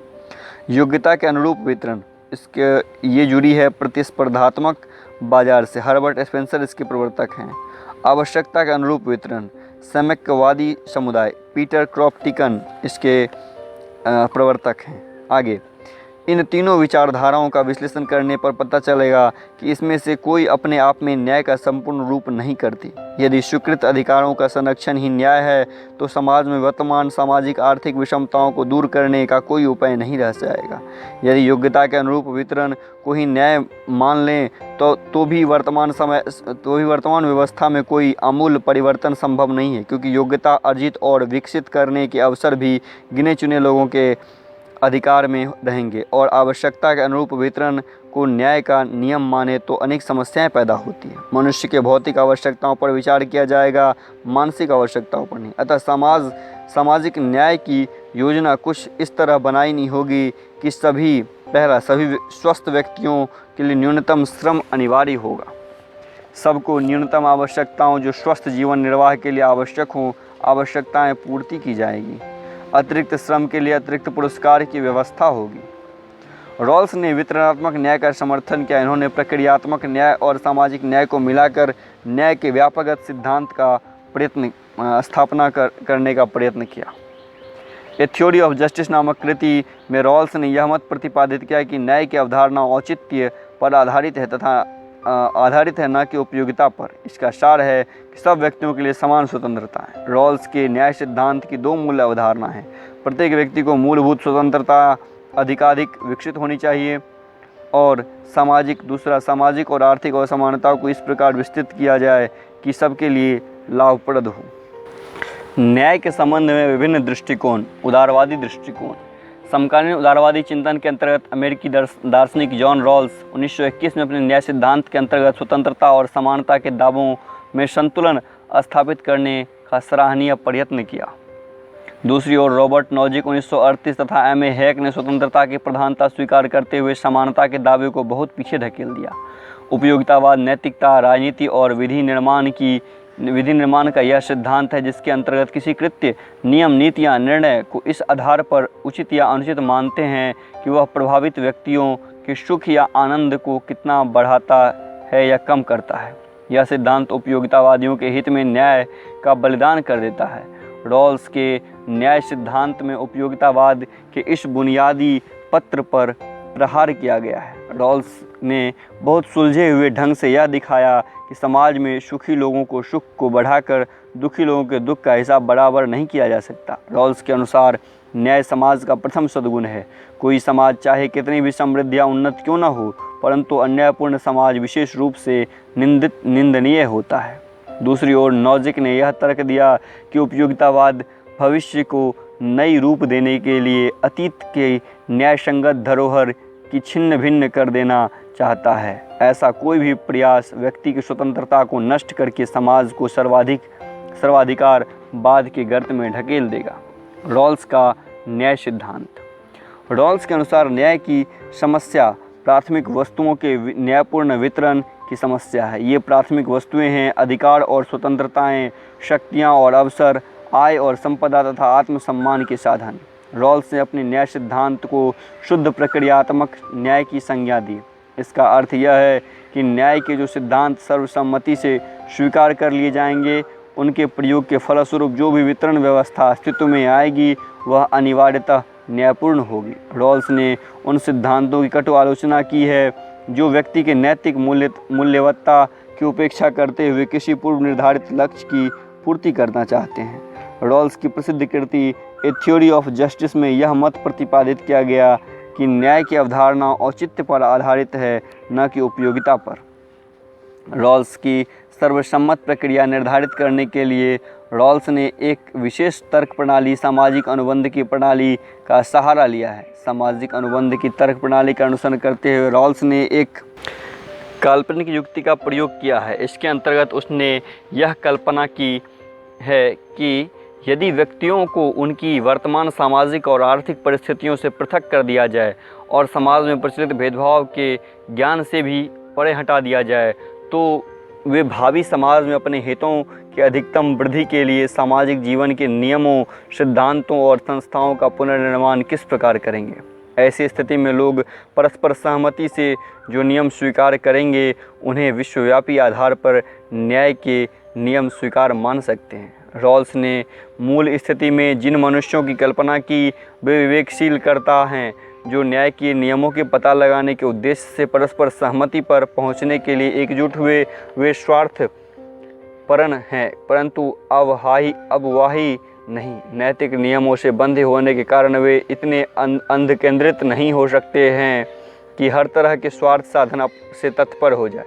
योग्यता के अनुरूप वितरण, इसके ये जुड़ी है प्रतिस्पर्धात्मक बाजार से। हर्बर्ट स्पेंसर इसके प्रवर्तक हैं। आवश्यकता के अनुरूप वितरण, साम्यवादी समुदाय। पीटर क्रॉप्टिकन इसके प्रवर्तक हैं। आगे, इन तीनों विचारधाराओं का विश्लेषण करने पर पता चलेगा कि इसमें से कोई अपने आप में न्याय का संपूर्ण रूप नहीं करती। यदि स्वीकृत अधिकारों का संरक्षण ही न्याय है तो समाज में वर्तमान सामाजिक आर्थिक विषमताओं को दूर करने का कोई उपाय नहीं रह जाएगा। यदि योग्यता के अनुरूप वितरण को ही न्याय मान लें तो भी वर्तमान व्यवस्था में कोई आमूल परिवर्तन संभव नहीं है, क्योंकि योग्यता अर्जित और विकसित करने के अवसर भी गिने चुने लोगों के अधिकार में रहेंगे, और आवश्यकता के अनुरूप वितरण को न्याय का नियम माने तो अनेक समस्याएं पैदा होती हैं। मनुष्य के भौतिक आवश्यकताओं पर विचार किया जाएगा, मानसिक आवश्यकताओं पर नहीं। अतः सामाजिक न्याय की योजना कुछ इस तरह बनानी होगी कि सभी स्वस्थ व्यक्तियों के लिए न्यूनतम श्रम अनिवार्य होगा। सबको न्यूनतम आवश्यकताओं जो स्वस्थ जीवन निर्वाह के लिए आवश्यक हों, आवश्यकताएं पूर्ति की जाएगी। अतिरिक्त श्रम के लिए अतिरिक्त पुरस्कार की व्यवस्था होगी। रॉल्स ने वितरणात्मक न्याय का समर्थन किया। इन्होंने प्रक्रियात्मक न्याय और सामाजिक न्याय को मिलाकर न्याय के व्यापक सिद्धांत का स्थापना करने का प्रयत्न किया। ए थ्योरी ऑफ जस्टिस नामक कृति में रॉल्स ने यह मत प्रतिपादित किया कि न्याय की अवधारणा औचित्य पर आधारित है न कि उपयोगिता पर। इसका सार है कि सब व्यक्तियों के लिए समान स्वतंत्रता है। रॉल्स के न्याय सिद्धांत की दो मूल अवधारणा है। प्रत्येक व्यक्ति को मूलभूत स्वतंत्रता अधिकाधिक विकसित होनी चाहिए, और सामाजिक और आर्थिक असमानता को इस प्रकार विस्तृत किया जाए कि सबके लिए लाभप्रद हो। न्याय के संबंध में विभिन्न दृष्टिकोण। उदारवादी दृष्टिकोण। समकालीन उदारवादी चिंतन के अंतर्गत अमेरिकी दार्शनिक जॉन रॉल्स 1921 में अपने न्याय सिद्धांत के अंतर्गत स्वतंत्रता और समानता के दावों में संतुलन स्थापित करने का सराहनीय प्रयत्न किया। दूसरी ओर रॉबर्ट नॉजिक 1938 तथा एम.ए. हैक ने स्वतंत्रता की प्रधानता स्वीकार करते हुए समानता के दावे को बहुत पीछे धकेल दिया। उपयोगितावाद नैतिकता, राजनीति और विधि निर्माण का यह सिद्धांत है जिसके अंतर्गत किसी कृत्य, नियम, नीतियाँ, निर्णय को इस आधार पर उचित या अनुचित मानते हैं कि वह प्रभावित व्यक्तियों के सुख या आनंद को कितना बढ़ाता है या कम करता है। यह सिद्धांत उपयोगितावादियों के हित में न्याय का बलिदान कर देता है। रॉल्स के न्याय सिद्धांत में उपयोगितावाद के इस बुनियादी पत्र पर प्रहार किया गया है। रॉल्स ने बहुत सुलझे हुए ढंग से यह दिखाया कि समाज में सुखी लोगों को सुख को बढ़ाकर दुखी लोगों के दुख का हिसाब बराबर नहीं किया जा सकता। रॉल्स के अनुसार न्याय समाज का प्रथम सद्गुण है। कोई समाज चाहे कितनी भी समृद्ध या उन्नत क्यों न हो, परंतु अन्यायपूर्ण समाज विशेष रूप से निंदनीय होता है। दूसरी ओर नॉजिक ने यह तर्क दिया कि उपयोगितावाद भविष्य को नई रूप देने के लिए अतीत के न्यायसंगत धरोहर की छिन्न भिन्न कर देना चाहता है। ऐसा कोई भी प्रयास व्यक्ति की स्वतंत्रता को नष्ट करके समाज को सर्वाधिकारवाद के गर्त में ढकेल देगा। रॉल्स का न्याय सिद्धांत। रॉल्स के अनुसार न्याय की समस्या प्राथमिक वस्तुओं के न्यायपूर्ण वितरण की समस्या है। ये प्राथमिक वस्तुएं हैं अधिकार और स्वतंत्रताएं, शक्तियां और अवसर, आय और संपदा तथा आत्मसम्मान के साधन। रॉल्स ने अपने न्याय सिद्धांत को शुद्ध प्रक्रियात्मक न्याय की संज्ञा दी। इसका अर्थ यह है कि न्याय के जो सिद्धांत सर्वसम्मति से स्वीकार कर लिए जाएंगे, उनके प्रयोग के फलस्वरूप जो भी वितरण व्यवस्था अस्तित्व में आएगी वह अनिवार्यतः न्यायपूर्ण होगी। रॉल्स ने उन सिद्धांतों की कटु आलोचना की है जो व्यक्ति के नैतिक मूल्यवत्ता की उपेक्षा करते हुए किसी पूर्व निर्धारित लक्ष्य की पूर्ति करना चाहते हैं। रॉल्स की प्रसिद्ध कृति ए थ्योरी ऑफ जस्टिस में यह मत प्रतिपादित किया गया कि न्याय की अवधारणा औचित्य पर आधारित है, न कि उपयोगिता पर। रॉल्स की सर्वसम्मत प्रक्रिया निर्धारित करने के लिए रॉल्स ने एक विशेष तर्क प्रणाली, सामाजिक अनुबंध की प्रणाली का सहारा लिया है। सामाजिक अनुबंध की तर्क प्रणाली का अनुसरण करते हुए रॉल्स ने एक काल्पनिक युक्ति का प्रयोग किया है। इसके अंतर्गत उसने यह कल्पना की है कि यदि व्यक्तियों को उनकी वर्तमान सामाजिक और आर्थिक परिस्थितियों से पृथक कर दिया जाए और समाज में प्रचलित भेदभाव के ज्ञान से भी परे हटा दिया जाए, तो वे भावी समाज में अपने हितों की अधिकतम वृद्धि के लिए सामाजिक जीवन के नियमों, सिद्धांतों और संस्थाओं का पुनर्निर्माण किस प्रकार करेंगे। ऐसी स्थिति में लोग परस्पर सहमति से जो नियम स्वीकार करेंगे, उन्हें विश्वव्यापी आधार पर न्याय के नियम स्वीकार मान सकते हैं। रॉल्स ने मूल स्थिति में जिन मनुष्यों की कल्पना की, वे विवेकशील करता हैं जो न्याय के नियमों के पता लगाने के उद्देश्य से परस्पर सहमति पर पहुंचने के लिए एकजुट हुए। वे स्वार्थपरन हैं, परंतु अववाही नहीं। नैतिक नियमों से बंधे होने के कारण वे इतने अंध केंद्रित नहीं हो सकते हैं कि हर तरह के स्वार्थ साधन से तत्पर हो जाए।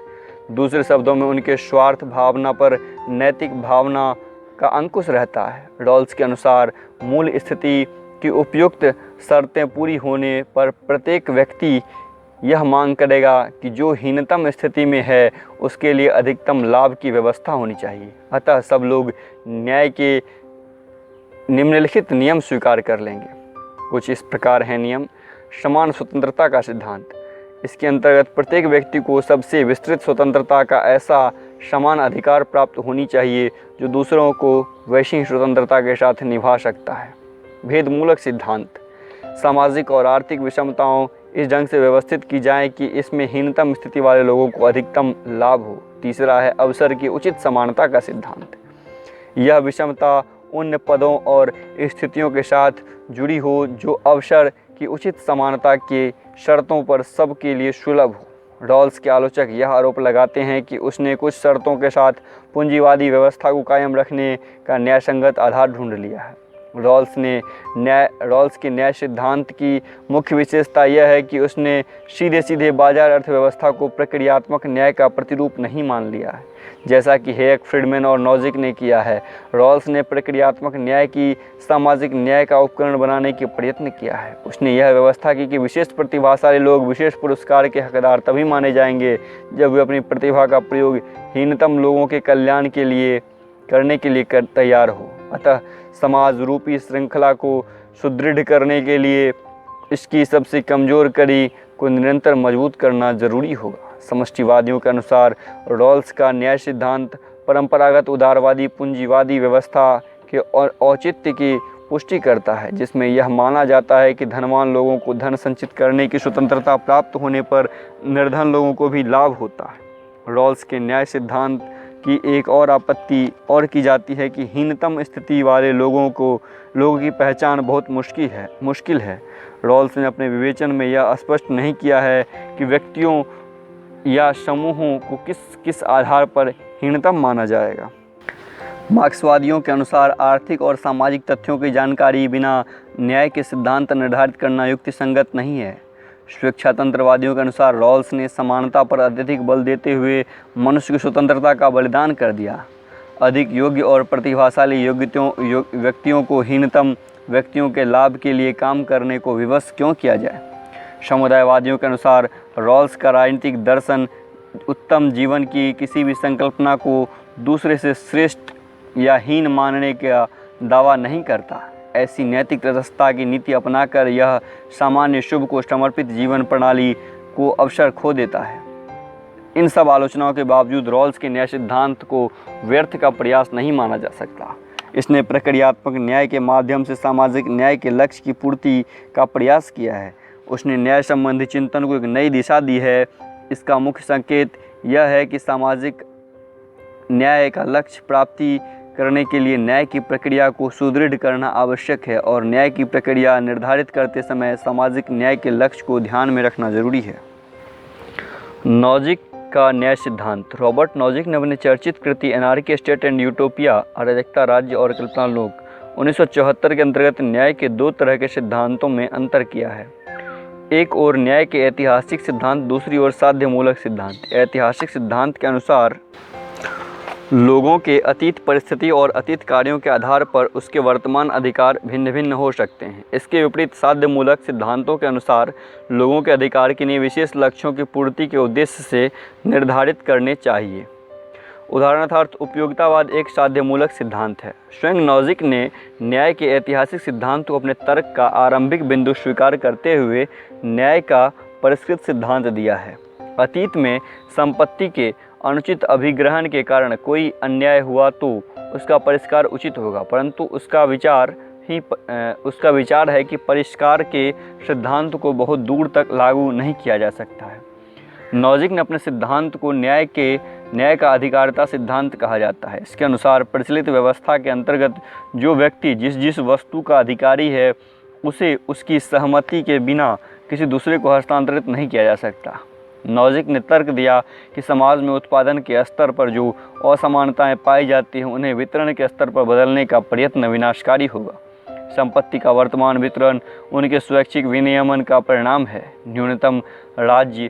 दूसरे शब्दों में, उनके स्वार्थ भावना पर नैतिक भावना का अंकुश रहता है। रॉल्स के अनुसार मूल स्थिति की उपयुक्त शर्तें पूरी होने पर प्रत्येक व्यक्ति यह मांग करेगा कि जो हीनतम स्थिति में है उसके लिए अधिकतम लाभ की व्यवस्था होनी चाहिए। अतः सब लोग न्याय के निम्नलिखित नियम स्वीकार कर लेंगे। कुछ इस प्रकार हैं नियम। समान स्वतंत्रता का सिद्धांत। इसके अंतर्गत प्रत्येक व्यक्ति को सबसे विस्तृत स्वतंत्रता का ऐसा समान अधिकार प्राप्त होनी चाहिए जो दूसरों को वैसी ही स्वतंत्रता के साथ निभा सकता है। भेदमूलक सिद्धांत। सामाजिक और आर्थिक विषमताओं इस ढंग से व्यवस्थित की जाए कि इसमें हीनतम स्थिति वाले लोगों को अधिकतम लाभ हो। तीसरा है अवसर की उचित समानता का सिद्धांत। यह विषमता उन पदों और स्थितियों के साथ जुड़ी हो जो अवसर की उचित समानता के शर्तों पर सबके लिए सुलभ हो। रॉल्स के आलोचक यह आरोप लगाते हैं कि उसने कुछ शर्तों के साथ पूंजीवादी व्यवस्था को कायम रखने का न्यायसंगत आधार ढूंढ लिया है। रॉल्स के न्याय सिद्धांत की मुख्य विशेषता यह है कि उसने सीधे सीधे बाजार अर्थव्यवस्था को प्रक्रियात्मक न्याय का प्रतिरूप नहीं मान लिया है, जैसा कि हेयक, फ्रीडमैन और नॉजिक ने किया है। रॉल्स ने प्रक्रियात्मक न्याय की सामाजिक न्याय का उपकरण बनाने के प्रयत्न किया है। उसने यह व्यवस्था की कि विशेष प्रतिभाशाली लोग विशेष पुरस्कार के हकदार तभी माने जाएंगे जब वे अपनी प्रतिभा का प्रयोग हीनतम लोगों के कल्याण के लिए करने के लिए तैयार हो। अतः समाज रूपी श्रृंखला को सुदृढ़ करने के लिए इसकी सबसे कमज़ोर कड़ी को निरंतर मजबूत करना जरूरी होगा। समष्टिवादियों के अनुसार रॉल्स का न्याय सिद्धांत परंपरागत उदारवादी पूंजीवादी व्यवस्था के औचित्य की पुष्टि करता है, जिसमें यह माना जाता है कि धनवान लोगों को धन संचित करने की स्वतंत्रता प्राप्त होने पर निर्धन लोगों को भी लाभ होता है। रॉल्स के न्याय सिद्धांत की एक और आपत्ति और की जाती है कि हीनतम स्थिति वाले लोगों की पहचान बहुत मुश्किल है। रॉल्स ने अपने विवेचन में यह स्पष्ट नहीं किया है कि व्यक्तियों या समूहों को किस आधार पर हीनतम माना जाएगा। मार्क्सवादियों के अनुसार आर्थिक और सामाजिक तथ्यों की जानकारी बिना न्याय के सिद्धांत निर्धारित करना युक्तिसंगत नहीं है। स्वेच्छातंत्रवादियों के अनुसार रॉल्स ने समानता पर अत्यधिक बल देते हुए मनुष्य की स्वतंत्रता का बलिदान कर दिया। अधिक योग्य और प्रतिभाशाली व्यक्तियों को हीनतम व्यक्तियों के लाभ के लिए काम करने को विवश क्यों किया जाए। समुदायवादियों के अनुसार रॉल्स का राजनीतिक दर्शन उत्तम जीवन की किसी भी संकल्पना को दूसरे से श्रेष्ठ या हीन मानने का दावा नहीं करता। ऐसी नैतिक तटस्थता की नीति अपनाकर यह सामान्य शुभ को समर्पित जीवन प्रणाली को अवसर खो देता है। इन सब आलोचनाओं के बावजूद रॉल्स के न्याय सिद्धांत को व्यर्थ का प्रयास नहीं माना जा सकता। इसने प्रक्रियात्मक न्याय के माध्यम से सामाजिक न्याय के लक्ष्य की पूर्ति का प्रयास किया है। उसने न्याय संबंधी चिंतन को एक नई दिशा दी है। इसका मुख्य संकेत यह है कि सामाजिक न्याय का लक्ष्य प्राप्ति करने के लिए न्याय की प्रक्रिया को सुदृढ़ करना आवश्यक है और न्याय की प्रक्रिया निर्धारित करते समय सामाजिक न्याय के लक्ष्य को ध्यान में रखना जरूरी है। नॉजिक का न्याय सिद्धांत। रॉबर्ट नॉजिक ने अपनी चर्चित कृति एनार्की स्टेट एंड यूटोपिया, अराजकता राज्य और कल्पना लोक 1974 के अंतर्गत न्याय के दो तरह के सिद्धांतों में अंतर किया है। एक ओर न्याय के ऐतिहासिक सिद्धांत, दूसरी ओर साध्यमूलक सिद्धांत। ऐतिहासिक सिद्धांत के अनुसार लोगों के अतीत परिस्थिति और अतीत कार्यों के आधार पर उसके वर्तमान अधिकार भिन्न भिन्न हो सकते हैं। इसके विपरीत साध्यमूलक सिद्धांतों के अनुसार लोगों के अधिकार किन्हीं विशेष लक्ष्यों की पूर्ति के उद्देश्य से निर्धारित करने चाहिए। उदाहरणार्थ उपयोगितावाद एक साध्यमूलक सिद्धांत है। स्वयं नॉजिक ने न्याय के ऐतिहासिक सिद्धांत को अपने तर्क का आरंभिक बिंदु स्वीकार करते हुए न्याय का परिष्कृत सिद्धांत दिया है। अतीत में संपत्ति के अनुचित अभिग्रहण के कारण कोई अन्याय हुआ तो उसका परिष्कार उचित होगा, परंतु उसका विचार है कि परिष्कार के सिद्धांत को बहुत दूर तक लागू नहीं किया जा सकता है। नॉजिक ने अपने सिद्धांत को न्याय का अधिकारिता सिद्धांत कहा जाता है। इसके अनुसार प्रचलित व्यवस्था के अंतर्गत जो व्यक्ति जिस वस्तु का अधिकारी है उसे उसकी सहमति के बिना किसी दूसरे को हस्तांतरित नहीं किया जा सकता। नॉजिक ने तर्क दिया कि समाज में उत्पादन के स्तर पर जो असमानताएं पाई जाती हैं उन्हें वितरण के स्तर पर बदलने का प्रयत्न विनाशकारी होगा। संपत्ति का वर्तमान वितरण उनके स्वैच्छिक विनियमन का परिणाम है। न्यूनतम राज्य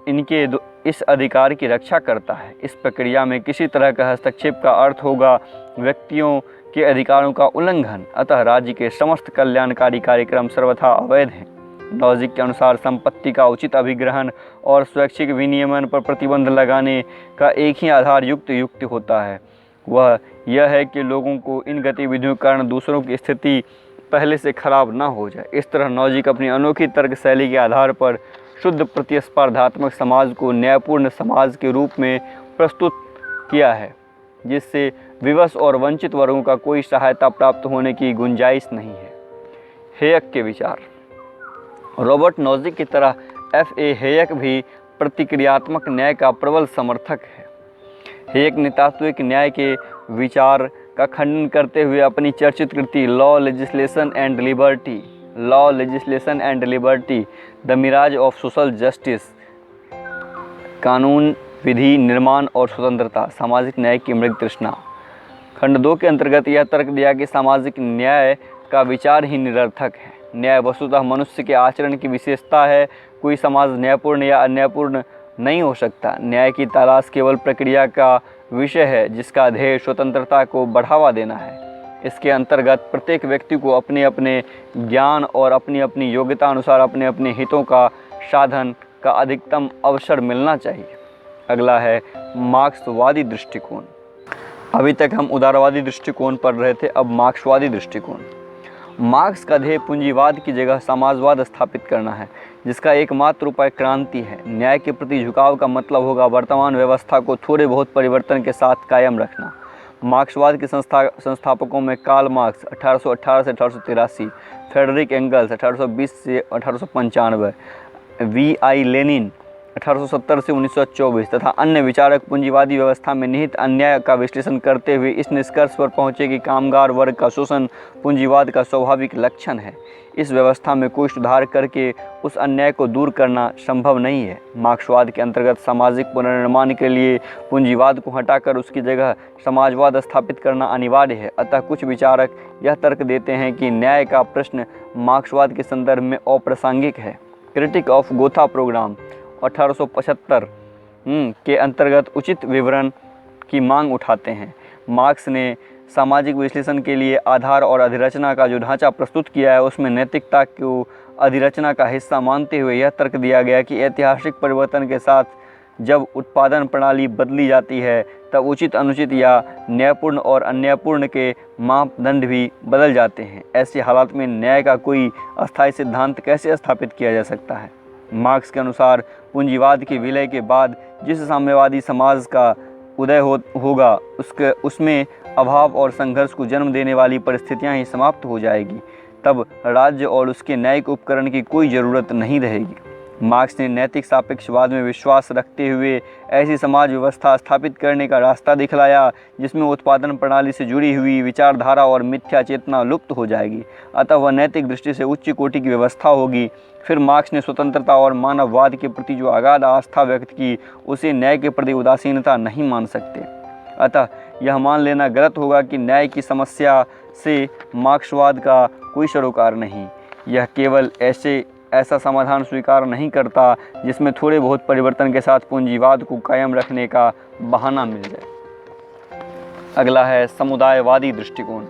इनके इस अधिकार की रक्षा करता है। इस प्रक्रिया में किसी तरह का हस्तक्षेप का अर्थ होगा व्यक्तियों के अधिकारों का उल्लंघन। अतः राज्य के समस्त कल्याणकारी कार्यक्रम सर्वथा अवैध हैं। लॉजिक के अनुसार संपत्ति का उचित अभिग्रहण और स्वैच्छिक विनियमन पर प्रतिबंध लगाने का एक ही आधार युक्ति होता है, वह यह है कि लोगों को इन गतिविधियों के कारण दूसरों की स्थिति पहले से खराब ना हो जाए। इस तरह लॉजिक अपनी अनोखी तर्क शैली के आधार पर शुद्ध प्रतिस्पर्धात्मक समाज को न्यायपूर्ण समाज के रूप में प्रस्तुत किया है, जिससे विवश और वंचित वर्गों का कोई सहायता प्राप्त होने की गुंजाइश नहीं है। हेयक के विचार। रॉबर्ट नॉजिक की तरह F.A. हेयक भी प्रतिक्रियात्मक न्याय का प्रबल समर्थक है। हेयक ने तात्विक न्याय के विचार का खंडन करते हुए अपनी चर्चित कृति Law Legislation and Liberty The Mirage of Social Justice, कानून, विधि, निर्माण और स्वतंत्रता, सामाजिक न्याय की मृग तृष्णा, खंड 2 के अंतर्गत यह तर्क दिया कि सामाजिक न्याय का विचार ही निरर्थक है। न्याय वस्तुतः मनुष्य के आचरण की विशेषता है। कोई समाज न्यायपूर्ण या अन्यायपूर्ण नहीं हो सकता। न्याय की तलाश केवल प्रक्रिया का विषय है जिसका ध्येय स्वतंत्रता को बढ़ावा देना है। इसके अंतर्गत प्रत्येक व्यक्ति को अपने अपने ज्ञान और अपनी अपनी योग्यता अनुसार अपने अपने हितों का साधन का अधिकतम अवसर मिलना चाहिए। अगला है मार्क्सवादी दृष्टिकोण। अभी तक हम उदारवादी दृष्टिकोण पर रहे थे, अब मार्क्सवादी दृष्टिकोण। मार्क्स का ध्येय पूंजीवाद की जगह समाजवाद स्थापित करना है, जिसका एकमात्र उपाय क्रांति है। न्याय के प्रति झुकाव का मतलब होगा वर्तमान व्यवस्था को थोड़े बहुत परिवर्तन के साथ कायम रखना। मार्क्सवाद के संस्थापकों में कार्ल मार्क्स 1818 से 1883, फ्रेडरिक एंगल्स 1820 से 1895, V.I. लेनिन 1870 से 1924 तथा अन्य विचारक पूंजीवादी व्यवस्था में निहित अन्याय का विश्लेषण करते हुए इस निष्कर्ष पर पहुंचे कि कामगार वर्ग का शोषण पूंजीवाद का स्वाभाविक लक्षण है। इस व्यवस्था में कोई सुधार करके उस अन्याय को दूर करना संभव नहीं है। मार्क्सवाद के अंतर्गत सामाजिक पुनर्निर्माण के लिए पूंजीवाद को हटाकर उसकी जगह समाजवाद स्थापित करना अनिवार्य है। अतः कुछ विचारक यह तर्क देते हैं कि न्याय का प्रश्न मार्क्सवाद के संदर्भ में अप्रासंगिक है। क्रिटिक ऑफ गोथा प्रोग्राम 1875 के अंतर्गत उचित विवरण की मांग उठाते हैं। मार्क्स ने सामाजिक विश्लेषण के लिए आधार और अधिरचना का जो ढांचा प्रस्तुत किया है उसमें नैतिकता को अधिरचना का हिस्सा मानते हुए यह तर्क दिया गया कि ऐतिहासिक परिवर्तन के साथ जब उत्पादन प्रणाली बदली जाती है तब उचित, अनुचित या न्यायपूर्ण और अन्यायपूर्ण के मापदंड भी बदल जाते हैं। ऐसे हालात में न्याय का कोई अस्थायी सिद्धांत कैसे स्थापित किया जा सकता है। मार्क्स के अनुसार पूंजीवाद के विलय के बाद जिस साम्यवादी समाज का उदय होगा उसमें अभाव और संघर्ष को जन्म देने वाली परिस्थितियां ही समाप्त हो जाएगी। तब राज्य और उसके न्यायिक उपकरण की कोई ज़रूरत नहीं रहेगी। मार्क्स ने नैतिक सापेक्षवाद में विश्वास रखते हुए ऐसी समाज व्यवस्था स्थापित करने का रास्ता दिखलाया जिसमें उत्पादन प्रणाली से जुड़ी हुई विचारधारा और मिथ्या चेतना लुप्त हो जाएगी। अतः वह नैतिक दृष्टि से उच्च कोटि की व्यवस्था होगी। फिर मार्क्स ने स्वतंत्रता और मानववाद के प्रति जो अगाध आस्था व्यक्त की उसे न्याय के प्रति उदासीनता नहीं मान सकते। अतः यह मान लेना गलत होगा कि न्याय की समस्या से मार्क्सवाद का कोई सरोकार नहीं। यह केवल ऐसा समाधान स्वीकार नहीं करता जिसमें थोड़े बहुत परिवर्तन के साथ पूंजीवाद को कायम रखने का बहाना मिल जाए। अगला है समुदायवादी दृष्टिकोण।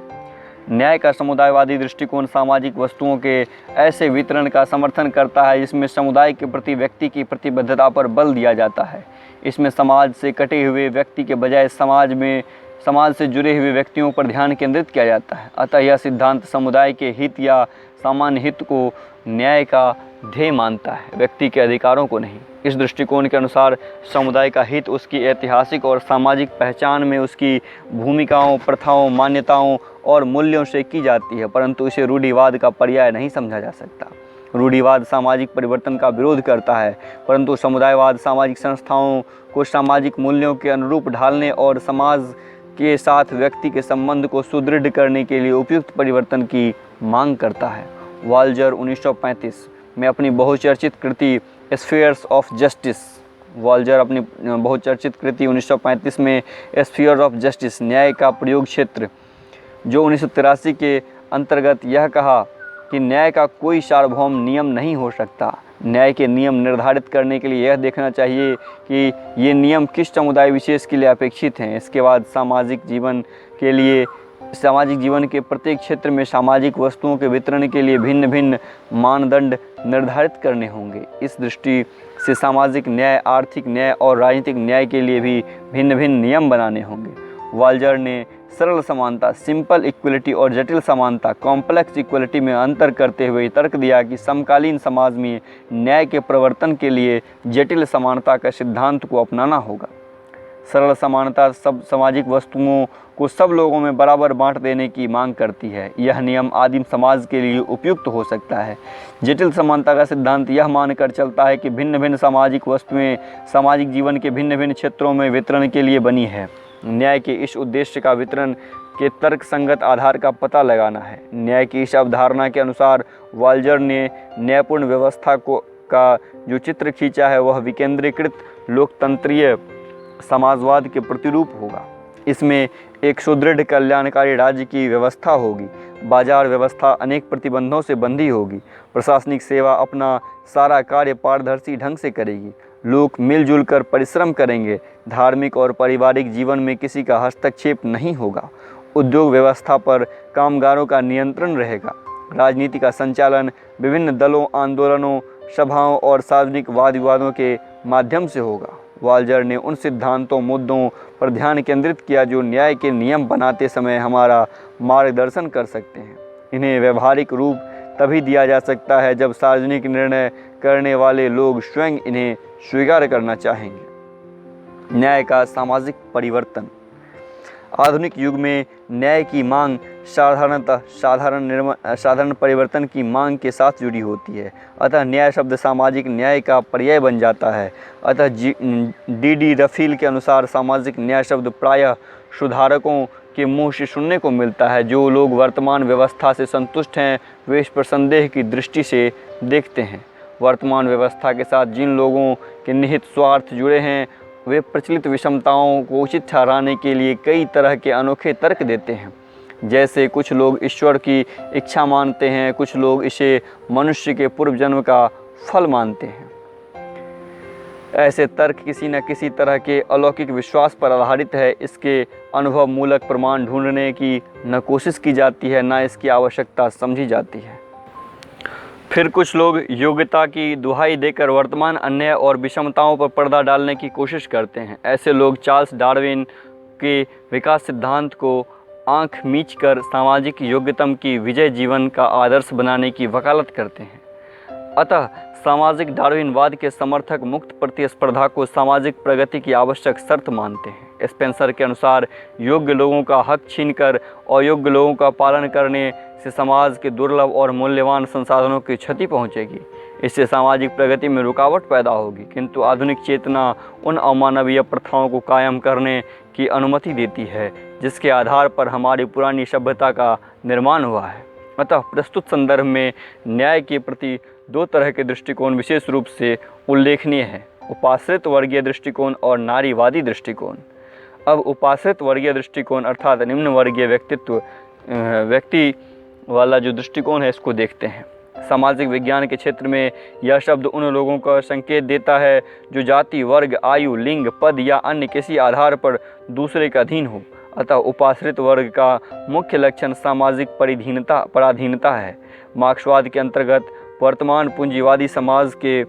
न्याय का समुदायवादी दृष्टिकोण सामाजिक वस्तुओं के ऐसे वितरण का समर्थन करता है जिसमें समुदाय के प्रति व्यक्ति की प्रतिबद्धता पर बल दिया जाता है। इसमें समाज से कटे हुए व्यक्ति के बजाय समाज से जुड़े हुए व्यक्तियों पर ध्यान केंद्रित किया जाता है। अतः यह सिद्धांत समुदाय के हित या सामान्य हित को न्याय का ध्येय मानता है, व्यक्ति के अधिकारों को नहीं। इस दृष्टिकोण के अनुसार समुदाय का हित उसकी ऐतिहासिक और सामाजिक पहचान में उसकी भूमिकाओं, प्रथाओं, मान्यताओं और मूल्यों से की जाती है, परंतु इसे रूढ़िवाद का पर्याय नहीं समझा जा सकता। रूढ़िवाद सामाजिक परिवर्तन का विरोध करता है, परंतु समुदायवाद सामाजिक संस्थाओं को सामाजिक मूल्यों के अनुरूप ढालने और समाज के साथ व्यक्ति के संबंध को सुदृढ़ करने के लिए उपयुक्त परिवर्तन की मांग करता है। वाल्जर 1935 में अपनी बहुचर्चित कृति स्फीयर्स ऑफ जस्टिस, वाल्जर अपनी बहुचर्चित कृति 1935 में स्फीयर ऑफ जस्टिस, न्याय का प्रयोग क्षेत्र, जो 1983 के अंतर्गत यह कहा कि न्याय का कोई सार्वभौम नियम नहीं हो सकता। न्याय के नियम निर्धारित करने के लिए यह देखना चाहिए कि ये नियम किस समुदाय विशेष के लिए अपेक्षित हैं। इसके बाद सामाजिक जीवन के प्रत्येक क्षेत्र में सामाजिक वस्तुओं के वितरण के लिए भिन्न भिन्न मानदंड निर्धारित करने होंगे। इस दृष्टि से सामाजिक न्याय, आर्थिक न्याय और राजनीतिक न्याय के लिए भी भिन्न भिन्न नियम बनाने होंगे। वाल्जर ने सरल समानता, सिंपल इक्वलिटी और जटिल समानता, कॉम्प्लेक्स इक्वलिटी में अंतर करते हुए तर्क दिया कि समकालीन समाज में न्याय के प्रवर्तन के लिए जटिल समानता का सिद्धांत को अपनाना होगा। सरल समानता सब सामाजिक वस्तुओं को सब लोगों में बराबर बांट देने की मांग करती है। यह नियम आदिम समाज के लिए उपयुक्त हो सकता है। जटिल समानता का सिद्धांत यह मानकर चलता है कि भिन्न भिन्न सामाजिक वस्तुएं सामाजिक जीवन के भिन्न भिन्न क्षेत्रों में वितरण के लिए बनी है। न्याय के इस उद्देश्य का वितरण के तर्कसंगत आधार का पता लगाना है। न्याय की इस अवधारणा के अनुसार वाल्जर ने न्यायपूर्ण व्यवस्था का जो चित्र खींचा है वह विकेंद्रीकृत लोकतंत्रीय समाजवाद के प्रतिरूप होगा। इसमें एक सुदृढ़ कल्याणकारी राज्य की व्यवस्था होगी। बाजार व्यवस्था अनेक प्रतिबंधों से बंधी होगी। प्रशासनिक सेवा अपना सारा कार्य पारदर्शी ढंग से करेगी। लोग मिलजुल कर परिश्रम करेंगे। धार्मिक और पारिवारिक जीवन में किसी का हस्तक्षेप नहीं होगा। उद्योग व्यवस्था पर कामगारों का नियंत्रण रहेगा। राजनीति का संचालन विभिन्न दलों, आंदोलनों, सभाओं और सार्वजनिक वाद विवादों के माध्यम से होगा। वाल्जर ने उन सिद्धांतों, मुद्दों पर ध्यान केंद्रित किया जो न्याय के नियम बनाते समय हमारा मार्गदर्शन कर सकते हैं। इन्हें व्यवहारिक रूप तभी दिया जा सकता है जब सार्वजनिक निर्णय करने वाले लोग स्वयं इन्हें स्वीकार करना चाहेंगे। न्याय का सामाजिक परिवर्तन। आधुनिक युग में न्याय की मांग साधारणतः साधारण परिवर्तन की मांग के साथ जुड़ी होती है। अतः न्याय शब्द सामाजिक न्याय का पर्याय बन जाता है। अतः डी रफील के अनुसार सामाजिक न्याय शब्द प्रायः सुधारकों के मुंह से सुनने को मिलता है। जो लोग वर्तमान व्यवस्था से संतुष्ट हैं वे इस पर संदेह की दृष्टि से देखते हैं। वर्तमान व्यवस्था के साथ जिन लोगों के निहित स्वार्थ जुड़े हैं वे प्रचलित विषमताओं को उचित ठहराने के लिए कई तरह के अनोखे तर्क देते हैं। जैसे कुछ लोग ईश्वर की इच्छा मानते हैं, कुछ लोग इसे मनुष्य के पूर्व जन्म का फल मानते हैं। ऐसे तर्क किसी न किसी तरह के अलौकिक विश्वास पर आधारित है। इसके अनुभव मूलक प्रमाण ढूंढने की न कोशिश की जाती है न इसकी आवश्यकता समझी जाती है। फिर कुछ लोग योग्यता की दुहाई देकर वर्तमान अन्याय और विषमताओं पर पर्दा डालने की कोशिश करते हैं। ऐसे लोग चार्ल्स डार्विन के विकास सिद्धांत को आंख मीच कर सामाजिक योग्यतम की विजय जीवन का आदर्श बनाने की वकालत करते हैं। अतः सामाजिक डार्विनवाद के समर्थक मुक्त प्रतिस्पर्धा को सामाजिक प्रगति की आवश्यक शर्त मानते हैं। स्पेंसर के अनुसार योग्य लोगों का हक छीनकर अयोग्य लोगों का पालन करने से समाज के दुर्लभ और मूल्यवान संसाधनों की क्षति पहुंचेगी। इससे सामाजिक प्रगति में रुकावट पैदा होगी। किंतु आधुनिक चेतना उन अमानवीय प्रथाओं को कायम करने की अनुमति देती है जिसके आधार पर हमारी पुरानी सभ्यता का निर्माण हुआ है। अतः प्रस्तुत संदर्भ में न्याय के प्रति दो तरह के दृष्टिकोण विशेष रूप से उल्लेखनीय है: उपाश्रित वर्गीय दृष्टिकोण और नारीवादी दृष्टिकोण। अब उपाश्रित वर्गीय दृष्टिकोण अर्थात निम्न वर्गीय व्यक्ति वाला जो दृष्टिकोण है इसको देखते हैं। सामाजिक विज्ञान के क्षेत्र में यह शब्द उन लोगों का संकेत देता है जो जाति, वर्ग, आयु, लिंग, पद या अन्य किसी आधार पर दूसरे के अधीन हो। अतः उपाश्रित वर्ग का मुख्य लक्षण सामाजिक पराधीनता है। मार्क्सवाद के अंतर्गत वर्तमान पूंजीवादी समाज के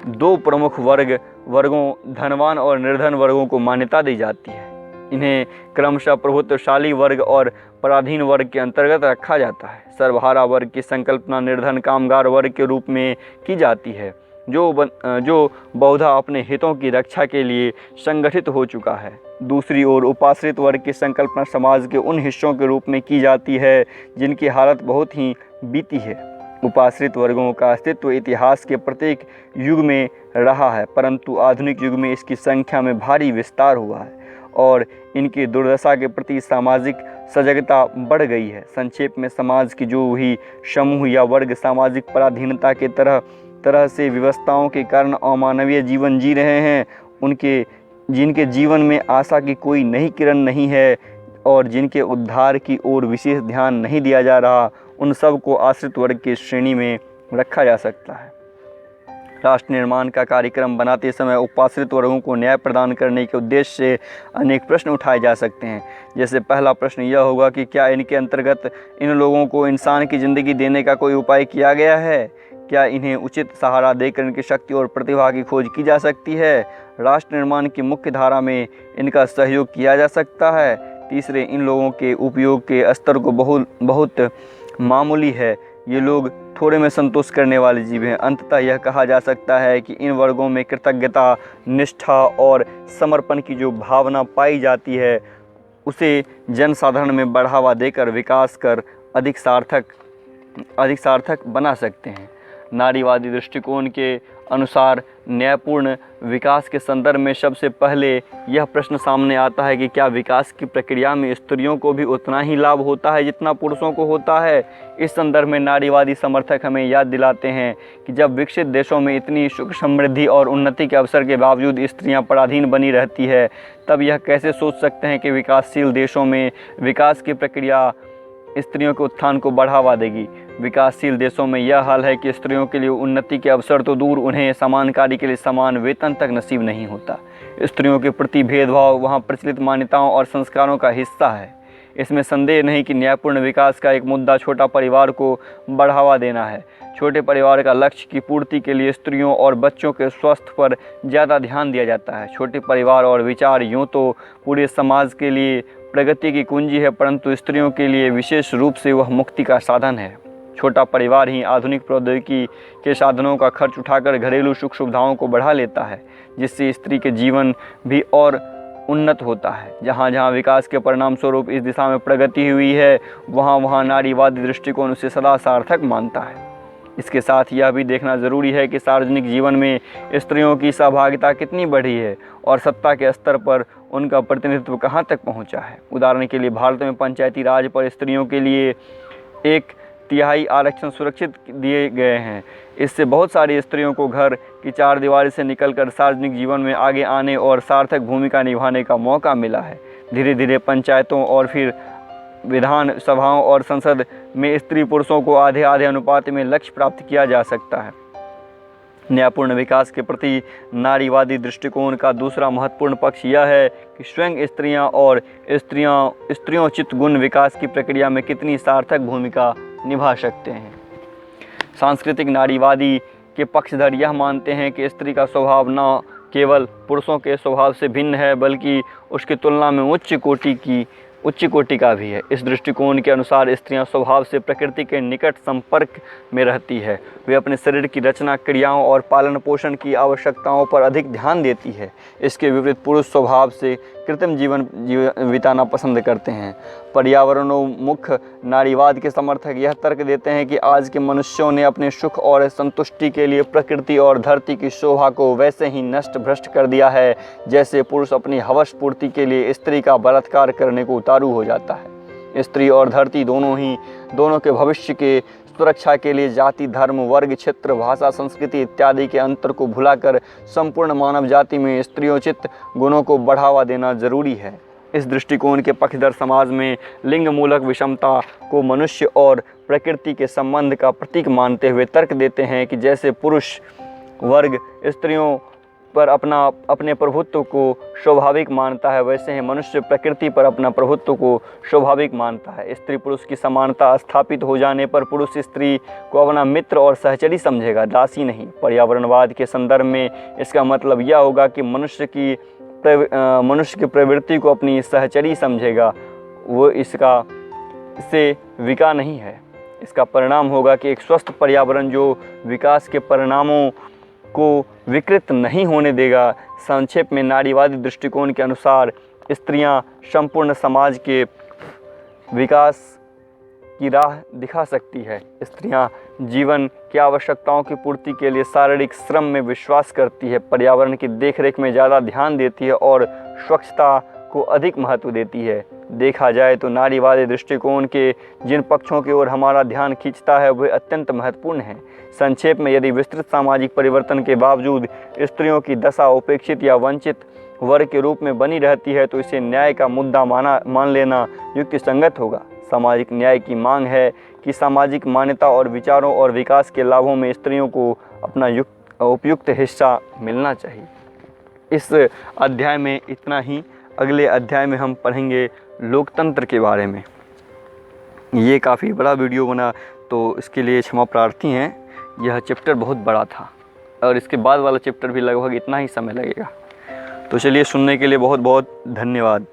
दो प्रमुख वर्गों धनवान और निर्धन वर्गों को मान्यता दी जाती है। इन्हें क्रमशः प्रभुत्वशाली वर्ग और पराधीन वर्ग के अंतर्गत रखा जाता है। सर्वहारा वर्ग की संकल्पना निर्धन कामगार वर्ग के रूप में की जाती है, जो बहुधा अपने हितों की रक्षा के लिए संगठित हो चुका है। दूसरी ओर उपाश्रित वर्ग की संकल्पना समाज के उन हिस्सों के रूप में की जाती है जिनकी हालत बहुत ही बीती है। उपाश्रित वर्गों का अस्तित्व इतिहास के प्रत्येक युग में रहा है, परंतु आधुनिक युग में इसकी संख्या में भारी विस्तार हुआ है और इनकी दुर्दशा के प्रति सामाजिक सजगता बढ़ गई है। संक्षेप में, समाज की जो भी समूह या वर्ग सामाजिक पराधीनता के तरह से व्यवस्थाओं के कारण अमानवीय जीवन जी रहे हैं, जिनके जीवन में आशा की कोई नई किरण नहीं है और जिनके उद्धार की ओर विशेष ध्यान नहीं दिया जा रहा, उन सब को आश्रित वर्ग की श्रेणी में रखा जा सकता है। राष्ट्र निर्माण का कार्यक्रम बनाते समय उपाश्रित वर्गों को न्याय प्रदान करने के उद्देश्य से अनेक प्रश्न उठाए जा सकते हैं। जैसे पहला प्रश्न यह होगा कि क्या इनके अंतर्गत इन लोगों को इंसान की ज़िंदगी देने का कोई उपाय किया गया है? क्या इन्हें उचित सहारा देकर इनकी शक्ति और प्रतिभा की खोज की जा सकती है? राष्ट्र निर्माण की मुख्य धारा में इनका सहयोग किया जा सकता है? तीसरे, इन लोगों के उपयोग के स्तर को बहुत मामूली है, ये लोग थोड़े में संतोष करने वाले जीव हैं। अंततः यह कहा जा सकता है कि इन वर्गों में कृतज्ञता, निष्ठा और समर्पण की जो भावना पाई जाती है, उसे जनसाधारण में बढ़ावा देकर विकास कर अधिक सार्थक बना सकते हैं। नारीवादी दृष्टिकोण के अनुसार न्यायपूर्ण विकास के संदर्भ में सबसे पहले यह प्रश्न सामने आता है कि क्या विकास की प्रक्रिया में स्त्रियों को भी उतना ही लाभ होता है जितना पुरुषों को होता है? इस संदर्भ में नारीवादी समर्थक हमें याद दिलाते हैं कि जब विकसित देशों में इतनी सुख समृद्धि और उन्नति के अवसर के बावजूद स्त्रियां पराधीन बनी रहती है, तब यह कैसे सोच सकते हैं कि विकासशील देशों में विकास की प्रक्रिया स्त्रियों के उत्थान को बढ़ावा देगी। विकासशील देशों में यह हाल है कि स्त्रियों के लिए उन्नति के अवसर तो दूर, उन्हें समान कार्य के लिए समान वेतन तक नसीब नहीं होता। स्त्रियों के प्रति भेदभाव वहाँ प्रचलित मान्यताओं और संस्कारों का हिस्सा है। इसमें संदेह नहीं कि न्यायपूर्ण विकास का एक मुद्दा छोटा परिवार को बढ़ावा देना है। छोटे परिवार का लक्ष्य की पूर्ति के लिए स्त्रियों और बच्चों के स्वास्थ्य पर ज़्यादा ध्यान दिया जाता है। छोटे परिवार और विचार यूँ तो पूरे समाज के लिए प्रगति की कुंजी है, परंतु स्त्रियों के लिए विशेष रूप से वह मुक्ति का साधन है। छोटा परिवार ही आधुनिक प्रौद्योगिकी के साधनों का खर्च उठाकर घरेलू सुख सुविधाओं को बढ़ा लेता है, जिससे स्त्री के जीवन भी और उन्नत होता है। जहाँ जहाँ विकास के परिणाम स्वरूप इस दिशा में प्रगति हुई है, वहाँ वहाँ नारीवादी दृष्टिकोण उसे सदा सार्थक मानता है। इसके साथ यह भी देखना ज़रूरी है कि सार्वजनिक जीवन में स्त्रियों की सहभागिता कितनी बढ़ी है और सत्ता के स्तर पर उनका प्रतिनिधित्व कहाँ तक पहुँचा है। उदाहरण के लिए भारत में पंचायती राज पर स्त्रियों के लिए 1/3 आरक्षण सुरक्षित दिए गए हैं। इससे बहुत सारी स्त्रियों को घर की चार दीवारी से निकलकर सार्वजनिक जीवन में आगे आने और सार्थक भूमिका निभाने का मौका मिला है। धीरे धीरे पंचायतों और फिर विधान सभाओं और संसद में स्त्री पुरुषों को आधे आधे अनुपात में लक्ष्य प्राप्त किया जा सकता है। न्यायपूर्ण विकास के प्रति नारीवादी दृष्टिकोण का दूसरा महत्वपूर्ण पक्ष यह है कि स्वयं स्त्रियोचित गुण विकास की प्रक्रिया में कितनी सार्थक भूमिका निभा सकते हैं। सांस्कृतिक नारीवादी के पक्षधर यह मानते हैं कि स्त्री का स्वभाव न केवल पुरुषों के स्वभाव से भिन्न है, बल्कि उसकी तुलना में उच्च कोटि का भी है। इस दृष्टिकोण के अनुसार स्त्रियां स्वभाव से प्रकृति के निकट संपर्क में रहती है। वे अपने शरीर की रचना, क्रियाओं और पालन पोषण की आवश्यकताओं पर अधिक ध्यान देती है। इसके विपरीत पुरुष स्वभाव से कृत्रिम जीवन बिताना पसंद करते हैं। पर्यावरणोन्मुख नारीवाद के समर्थक यह तर्क देते हैं कि आज के मनुष्यों ने अपने सुख और संतुष्टि के लिए प्रकृति और धरती की शोभा को वैसे ही नष्ट भ्रष्ट कर दिया है जैसे पुरुष अपनी हवस पूर्ति के लिए स्त्री का बलात्कार करने को उतारू हो जाता है। स्त्री और धरती दोनों के भविष्य के सुरक्षा के लिए जाति, धर्म, वर्ग, क्षेत्र, भाषा, संस्कृति इत्यादि के अंतर को भुलाकर संपूर्ण मानव जाति में स्त्रियोचित गुणों को बढ़ावा देना जरूरी है। इस दृष्टिकोण के पक्षधर समाज में लिंग मूलक विषमता को मनुष्य और प्रकृति के संबंध का प्रतीक मानते हुए तर्क देते हैं कि जैसे पुरुष वर्ग स्त्रियों पर अपने प्रभुत्व को स्वाभाविक मानता है, वैसे ही मनुष्य प्रकृति पर अपना प्रभुत्व को स्वाभाविक मानता है। स्त्री पुरुष की समानता स्थापित हो जाने पर पुरुष स्त्री को अपना मित्र और सहचरी समझेगा, दासी नहीं। पर्यावरणवाद के संदर्भ में इसका मतलब यह होगा कि मनुष्य की प्रवृत्ति को अपनी सहचरी समझेगा, वो इससे विकार नहीं है। इसका परिणाम होगा कि एक स्वस्थ पर्यावरण जो विकास के परिणामों को विकृत नहीं होने देगा। संक्षेप में नारीवादी दृष्टिकोण के अनुसार स्त्रियां संपूर्ण समाज के विकास की राह दिखा सकती है। स्त्रियां जीवन की आवश्यकताओं की पूर्ति के लिए शारीरिक श्रम में विश्वास करती है, पर्यावरण की देखरेख में ज़्यादा ध्यान देती है और स्वच्छता को अधिक महत्व देती है। देखा जाए तो नारीवादी दृष्टिकोण के जिन पक्षों की ओर हमारा ध्यान खींचता है वे अत्यंत महत्वपूर्ण हैं। संक्षेप में, यदि विस्तृत सामाजिक परिवर्तन के बावजूद स्त्रियों की दशा उपेक्षित या वंचित वर्ग के रूप में बनी रहती है तो इसे न्याय का मुद्दा मान लेना युक्तिसंगत होगा। सामाजिक न्याय की मांग है कि सामाजिक मान्यता और विचारों और विकास के लाभों में स्त्रियों को अपना उपयुक्त हिस्सा मिलना चाहिए। इस अध्याय में इतना ही। अगले अध्याय में हम पढ़ेंगे लोकतंत्र के बारे में। ये काफ़ी बड़ा वीडियो बना तो इसके लिए क्षमा प्रार्थी हैं। यह चैप्टर बहुत बड़ा था और इसके बाद वाला चैप्टर भी लगभग इतना ही समय लगेगा। तो चलिए, सुनने के लिए बहुत बहुत धन्यवाद।